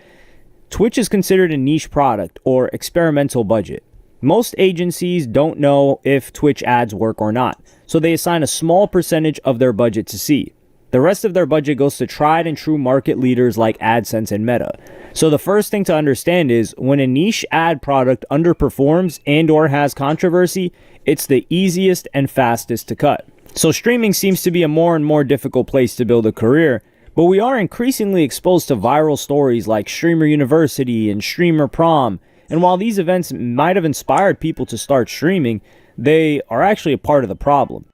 Twitch is considered a niche product or experimental budget. Most agencies don't know if Twitch ads work or not, so they assign a small percentage of their budget to see. The rest of their budget goes to tried and true market leaders like AdSense and Meta. So the first thing to understand is when a niche ad product underperforms and or has controversy, it's the easiest and fastest to cut. So streaming seems to be a more and more difficult place to build a career, but we are increasingly exposed to viral stories like Streamer University and Streamer Prom. And while these events might have inspired people to start streaming, they are actually a part of the problem.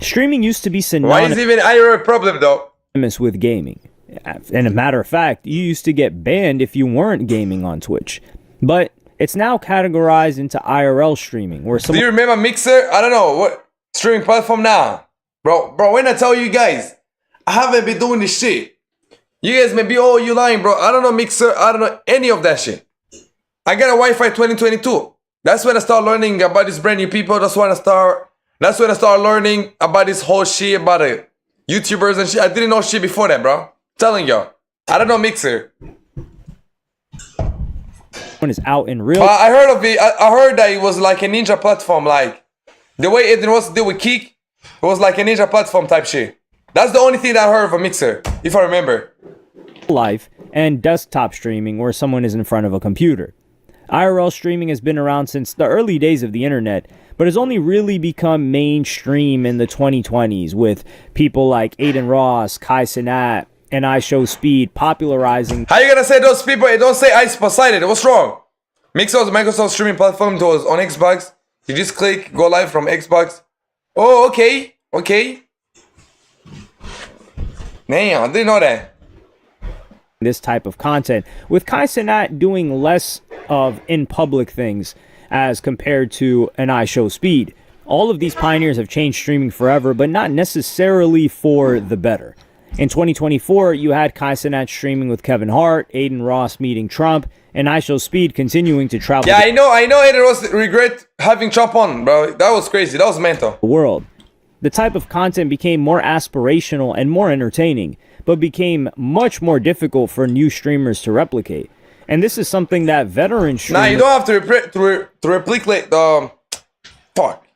Streaming used to be synonymous. Why is even a problem though? With gaming. And a matter of fact, you used to get banned if you weren't gaming on Twitch. But it's now categorized into IRL streaming, where Do you remember Mixer? I don't know what streaming platform now, bro. When I tell you guys, I haven't been doing this shit. You guys may be, oh, you lying, bro. I don't know Mixer. I don't know any of that shit. I got a Wi-Fi 2022. That's when I start learning about these brand new people. That's when I start learning about this whole shit about it. YouTubers and shit. I didn't know shit before that, bro. Telling y'all. I don't know Mixer. One is out in real. I heard of it. I heard that it was like a ninja platform. Like the way it was to do with Kick, it was like a ninja platform type shit. That's the only thing that I heard of a Mixer, if I remember. Life and desktop streaming, where someone is in front of a computer. IRL streaming has been around since the early days of the internet, but has only really become mainstream in the 2020s with people like Aiden Ross, Kai Cenat, and iShowSpeed popularizing. How you gonna say those people? Don't say Ice Poseidon. What's wrong? Mixer was a Microsoft streaming platform. It was on Xbox. You just click, go live from Xbox. Oh, okay. Okay. Damn, I didn't know that. This type of content, with Kai Cenat doing less of in-public things as compared to an iShowSpeed. All of these pioneers have changed streaming forever, but not necessarily for the better. In 2024, you had Kai Cenat streaming with Kevin Hart, Aiden Ross meeting Trump, and iShowSpeed continuing to travel. Yeah, I know Aiden Ross regret having Trump on, bro. That was crazy. That was mental. The world. The type of content became more aspirational and more entertaining, but became much more difficult for new streamers to replicate. And this is something that veteran streamers... Nah, you don't have to replicate fuck.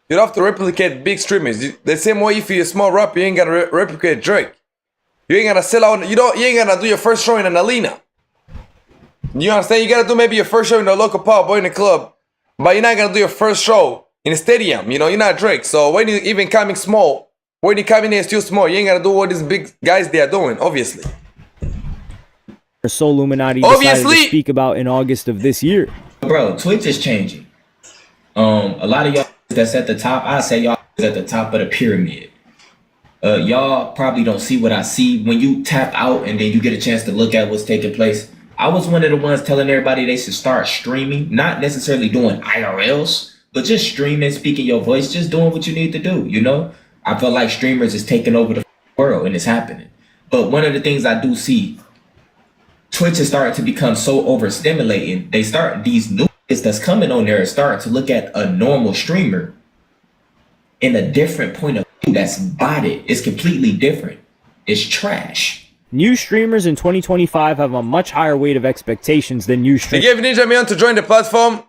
You don't have to replicate big streamers. The same way if you're a small rapper, you ain't gotta replicate Drake. You ain't gonna sell out. You ain't gonna do your first show in an arena. You understand? You gotta do maybe your first show in a local pub or in a club, but you're not gonna do your first show in a stadium. You know, you're not Drake. So when you even coming small, when you come in here still small, you ain't gonna do what these big guys they are doing, obviously. Soul Illuminati decided to speak about in August of this year. Bro, Twitch is changing. A lot of y'all that's at the top, I say y'all is at the top of the pyramid. Y'all probably don't see what I see when you tap out and then you get a chance to look at what's taking place. I was one of the ones telling everybody they should start streaming, not necessarily doing IRLs, but just streaming, speaking your voice, just doing what you need to do, you know? I feel like streamers is taking over the world and it's happening. But one of the things I do see, Twitch is starting to become so overstimulating. These new kids that's coming on there are starting to look at a normal streamer in a different point of view that's botted. It's completely different. It's trash. New streamers in 2025 have a much higher weight of expectations than new streamers. They gave Ninja Mion to join the platform.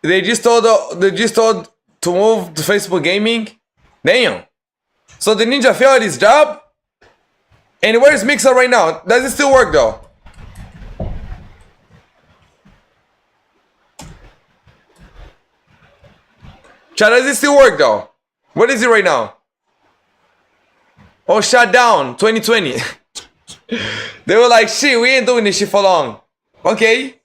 They just told to move to Facebook Gaming. Damn. So the Ninja failed his job? And where's Mixer right now? Does it still work though? Chat, does it still work though? What is it right now? Oh, shut down 2020. They were like, shit, we ain't doing this shit for long. Okay.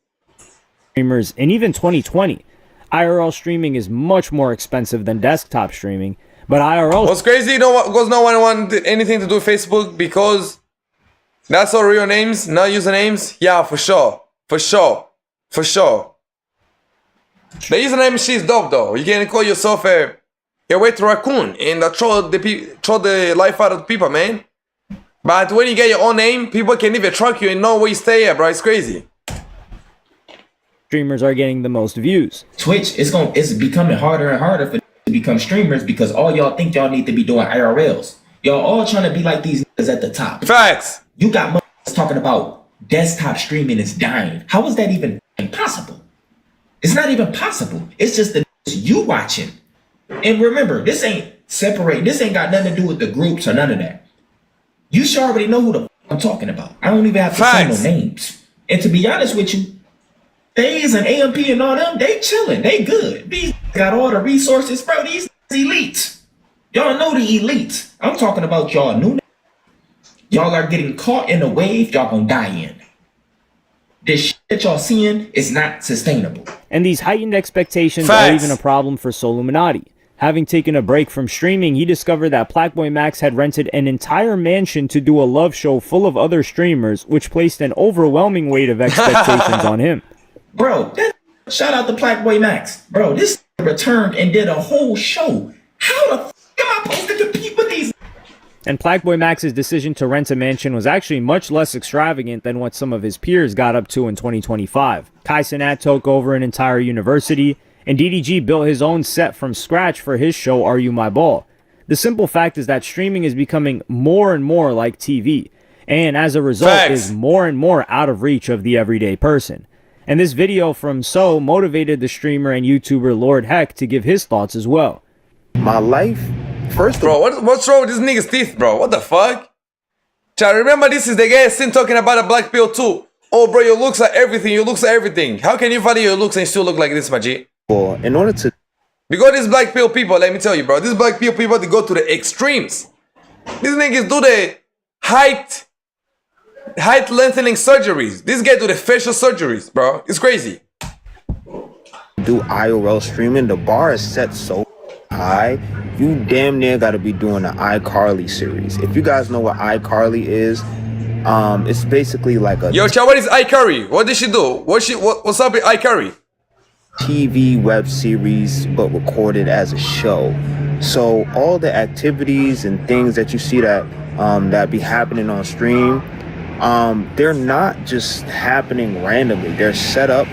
Streamers, and even 2020, IRL streaming is much more expensive than desktop streaming. But IRL... What's crazy, no one wanted anything to do with Facebook because that's all real names, not usernames. Yeah, for sure. For sure. For sure. The username shit is dope though. You can call yourself a wet raccoon and throw the life out of the people, man. But when you get your own name, people can even track you and know where you stay at, bro. It's crazy. Streamers are getting the most views. Twitch, it's becoming harder and harder for to become streamers because all y'all think y'all need to be doing IRLs. Y'all all trying to be like these niggas at the top. Facts. You got motherfuckers talking about desktop streaming is dying. How is that even possible? It's not even possible. It's just the you watching. And remember, this ain't separate. This ain't got nothing to do with the groups or none of that. You should already know who the I'm talking about. I don't even have to say no names. And to be honest with you, FaZe and AMP and all them, they chilling. They good. These got all the resources, bro. These elites. Y'all know the elites. I'm talking about y'all new. Y'all are getting caught in a wave y'all gonna die in. This shit that y'all seeing is not sustainable. And these heightened expectations are even a problem for Soluminati. Having taken a break from streaming, he discovered that Blackboy Max had rented an entire mansion to do a love show full of other streamers, which placed an overwhelming weight of expectations on him. Bro, shout out to Blackboy Max. Bro, this returned and did a whole show. How the f am I supposed to compete with these? And Blackboy Max's decision to rent a mansion was actually much less extravagant than what some of his peers got up to in 2025. Kai Cenat took over an entire university, and DDG built his own set from scratch for his show Are You My Ball. The simple fact is that streaming is becoming more and more like TV, and as a result is more and more out of reach of the everyday person. And this video from So motivated the streamer and YouTuber Lord Heck to give his thoughts as well. My life, first bro, what's wrong with this nigga's teeth, bro? What the fuck? Child, remember this is the guy still talking about a black pill too. Oh, bro, your looks are everything. Your looks are everything. How can you value your looks and still look like this, my G? Well, in order to... Because these black pill people, let me tell you, bro. These black pill people, they go to the extremes. These niggas do the height lengthening surgeries. These guys do the facial surgeries, bro. It's crazy. Do IRL streaming, the bar is set so high, you damn near gotta be doing the iCarly series. If you guys know what iCarly is, it's basically like a... Yo, Chow, what is iCarly? What did she do? What's up with iCarly? TV web series, but recorded as a show. So all the activities and things that you see that that be happening on stream, they're not just happening randomly. They're set up,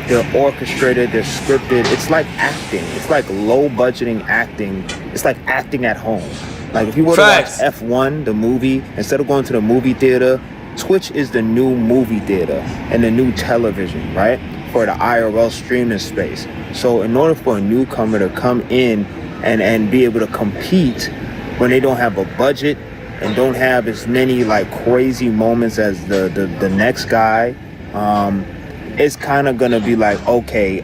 they're orchestrated, they're scripted. It's like acting. It's like low budgeting acting. It's like acting at home. Like if you were to watch F1, the movie, instead of going to the movie theater, Twitch is the new movie theater and the new television, right? For the IRL streaming space. So in order for a newcomer to come in and be able to compete when they don't have a budget and don't have as many like crazy moments as the next guy, it's kind of gonna be like, okay,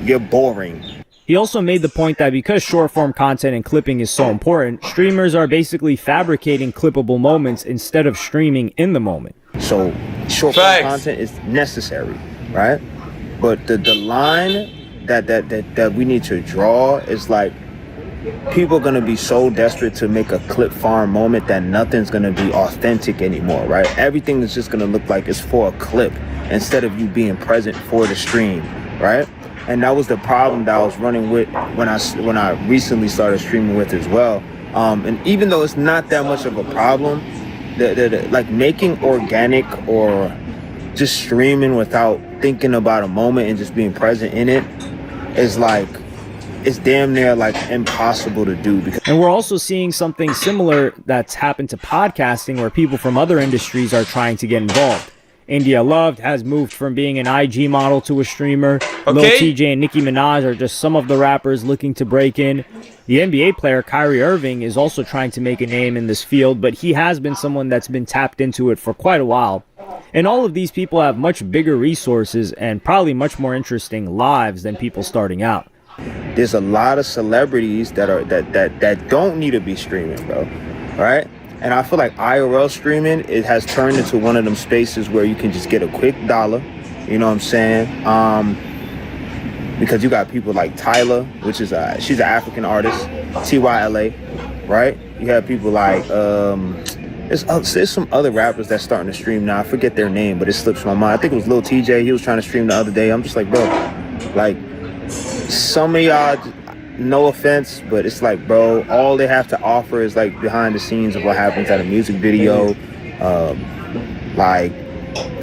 you're boring. He also made the point that because short form content and clipping is so important, streamers are basically fabricating clippable moments instead of streaming in the moment. So short form content is necessary, right? But the line that we need to draw is like, people are gonna be so desperate to make a clip farm moment that nothing's gonna be authentic anymore, right? Everything is just gonna look like it's for a clip instead of you being present for the stream, right? And that was the problem that I was running with when I recently started streaming with as well. And even though it's not that much of a problem, like making organic or just streaming without thinking about a moment and just being present in it is like, it's damn near like impossible to do. And we're also seeing something similar that's happened to podcasting, where people from other industries are trying to get involved. India Loved has moved from being an IG model to a streamer. Lil TJ and Nicki Minaj are just some of the rappers looking to break in. The NBA player Kyrie Irving is also trying to make a name in this field, but he has been someone that's been tapped into it for quite a while. And all of these people have much bigger resources and probably much more interesting lives than people starting out. There's a lot of celebrities that don't need to be streaming, bro, right? And I feel like IRL streaming, it has turned into one of them spaces where you can just get a quick dollar, you know what I'm saying? Because you got people like Tyler, which is she's an African artist, TYLA, right? You have people like there's some other rappers that's starting to stream now. I forget their name, but it slips my mind. I think it was Lil TJ. He was trying to stream the other day. I'm just like, bro, like some of y'all, no offense, but it's like, bro, all they have to offer is like behind the scenes of what happens at a music video, like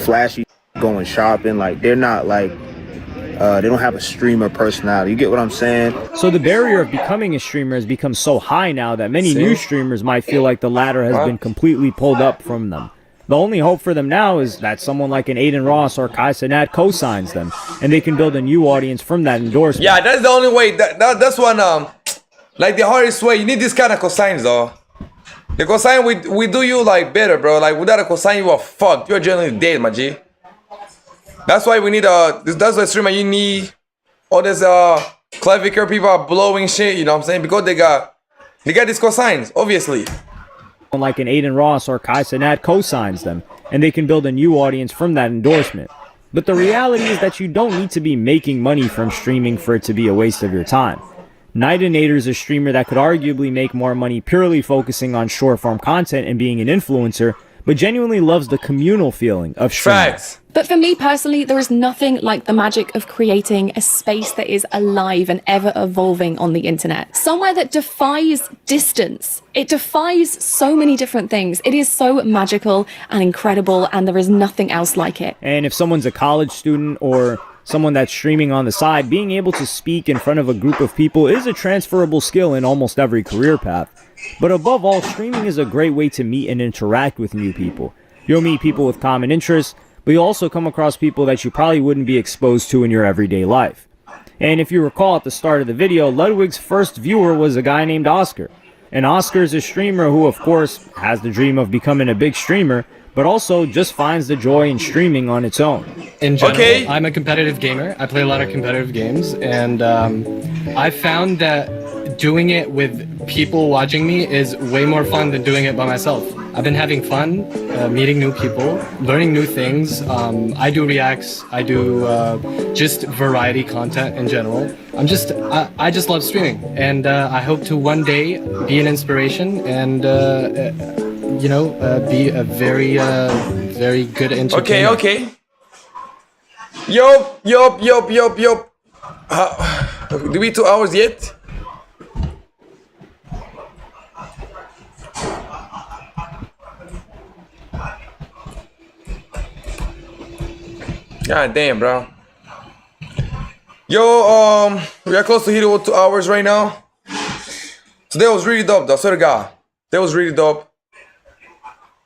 flashy going shopping. Like they're not like, they don't have a streamer personality. You get what I'm saying? So the barrier of becoming a streamer has become so high now that many new streamers might feel like the ladder has been completely pulled up from them. The only hope for them now is that someone like an Aiden Ross or Kai Cenat co-signs them, and they can build a new audience from that endorsement. Yeah, that's the only way. That's when Like the hardest way. You need this kind of cosines though. The cosine we do you like better, bro. Like without a cosine, you are fucked. You're generally dead, my G. That's why we need that's why streamer you need all this clavicle people are blowing shit, you know what I'm saying? Because they got these cosines, obviously. Like an Aiden Ross or Kai Cenat co-signs them, and they can build a new audience from that endorsement. But the reality is that you don't need to be making money from streaming for it to be a waste of your time. Nightinator's a streamer that could arguably make more money purely focusing on short-form content and being an influencer, but genuinely loves the communal feeling of streaming. Facts. But for me personally, there is nothing like the magic of creating a space that is alive and ever evolving on the internet. Somewhere that defies distance. It defies so many different things. It is so magical and incredible, and there is nothing else like it. And if someone's a college student or someone that's streaming on the side, being able to speak in front of a group of people is a transferable skill in almost every career path. But above all, streaming is a great way to meet and interact with new people. You'll meet people with common interests, but you'll also come across people that you probably wouldn't be exposed to in your everyday life. And if you recall at the start of the video, Ludwig's first viewer was a guy named Oscar. And Oscar is a streamer who, of course, has the dream of becoming a big streamer, but also just finds the joy in streaming on its own. In general, I'm a competitive gamer. I play a lot of competitive games, and I found that doing it with people watching me is way more fun than doing it by myself. I've been having fun, meeting new people, learning new things. I do reacts, I do just variety content in general. I just love streaming, and I hope to one day be an inspiration and be a very good entertainer. Okay. Yup. Do we 2 hours yet? God damn, bro. Yo, we are close to hitting 2 hours right now. So that was really dope, though. I swear to God, that was really dope.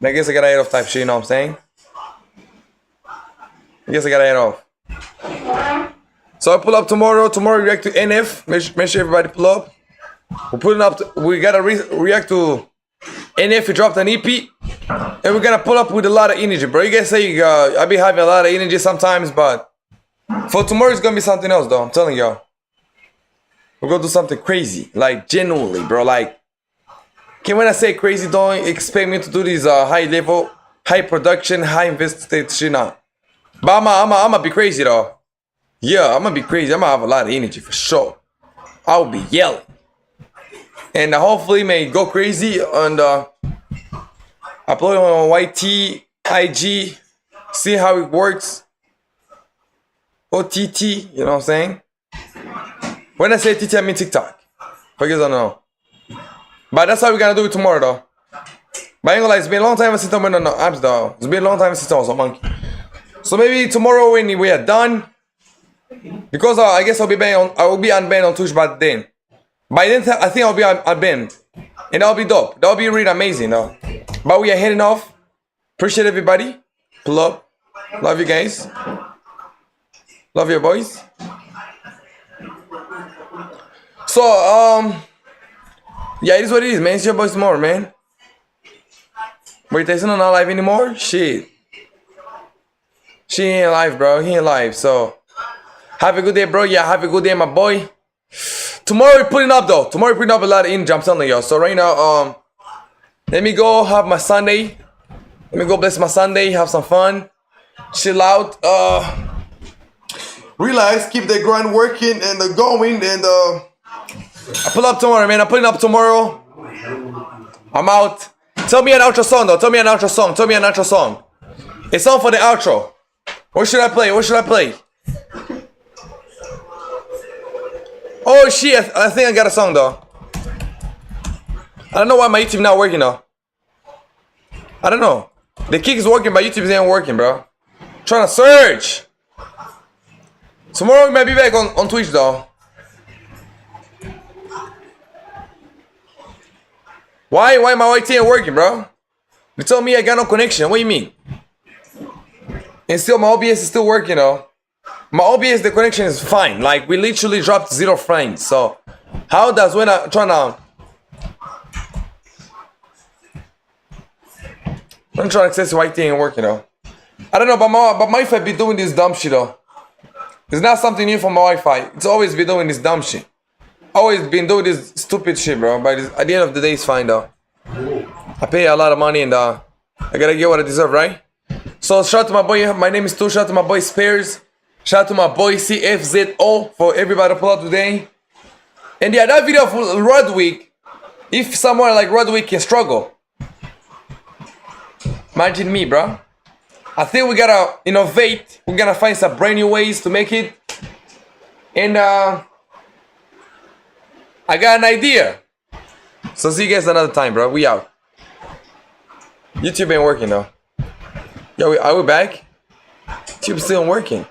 I guess I gotta head off type shit, you know what I'm saying? I guess I gotta head off. So I pull up tomorrow. Tomorrow we react to NF. Make sure everybody pull up. We're putting up. We gotta react to NF. He dropped an EP, and we're gonna pull up with a lot of energy, bro. You guys say I be having a lot of energy sometimes, but for tomorrow it's gonna be something else, though. I'm telling y'all. We're gonna do something crazy, like genuinely, bro. Like, when I say crazy, don't expect me to do these high level, high production, high invested shit now. But I'm gonna be crazy though. Yeah, I'm gonna be crazy. I'm gonna have a lot of energy for sure. I will be yelling, and hopefully may go crazy and upload it on YT, IG, see how it works. OTT, you know what I'm saying? When I say TT, I mean TikTok. For you guys don't know. But that's how we're gonna do it tomorrow though. But I ain't gonna lie, it's been a long time since I went on the apps though. It's been a long time since I was a monkey. So maybe tomorrow when we are done, because I guess I will be unbanned on Twitch by then. By then I think I'll be unbanned. And that'll be dope. That'll be really amazing though. But we are heading off. Appreciate everybody. Pull up. Love you guys. Love you boys. So yeah, it is what it is, man. It's your boys tomorrow, man. Wait, Tyson not live anymore? Shit. She ain't alive, bro. He ain't alive. So have a good day, bro. Yeah, have a good day, my boy. Tomorrow we're putting up though. Tomorrow we're putting up a lot of energy, I'm telling y'all. So right now, let me go have my Sunday. Let me go bless my Sunday, have some fun, chill out, relax, keep the grind working and going, and I pull up tomorrow, man. I'm putting up tomorrow. I'm out. Tell me an outro song though. Tell me an outro song. Tell me an outro song. It's on for the outro. What should I play? What should I play? Oh shit, I think I got a song though. I don't know why my YouTube not working though. I don't know. The kick is working, but YouTube ain't working, bro. Trying to search. Tomorrow we might be back on Twitch though. Why my YT ain't working, bro? You told me I got no connection. What do you mean? And still my OBS is still working though. My OBS, the connection is fine. Like we literally dropped 0 frames. So How does when I try now? I'm trying to access the white thing and work, you know. I don't know, but my Wi-Fi be doing this dumb shit though. It's not something new for my Wi-Fi. It's always been doing this dumb shit. Always been doing this stupid shit, bro. But at the end of the day, it's fine though. I pay a lot of money and I gotta get what I deserve, right? So shout out to my boy. My name is Tu. Shout out to my boy Spears. Shout out to my boy CFZO for everybody to pull out today. And yeah, that video of Rodwick. If someone like Rodwick can struggle, imagine me, bro. I think we gotta innovate. We're gonna find some brand new ways to make it. And I got an idea. So see you guys another time, bro. We out. YouTube ain't working though. Yo, are we back? YouTube's still working.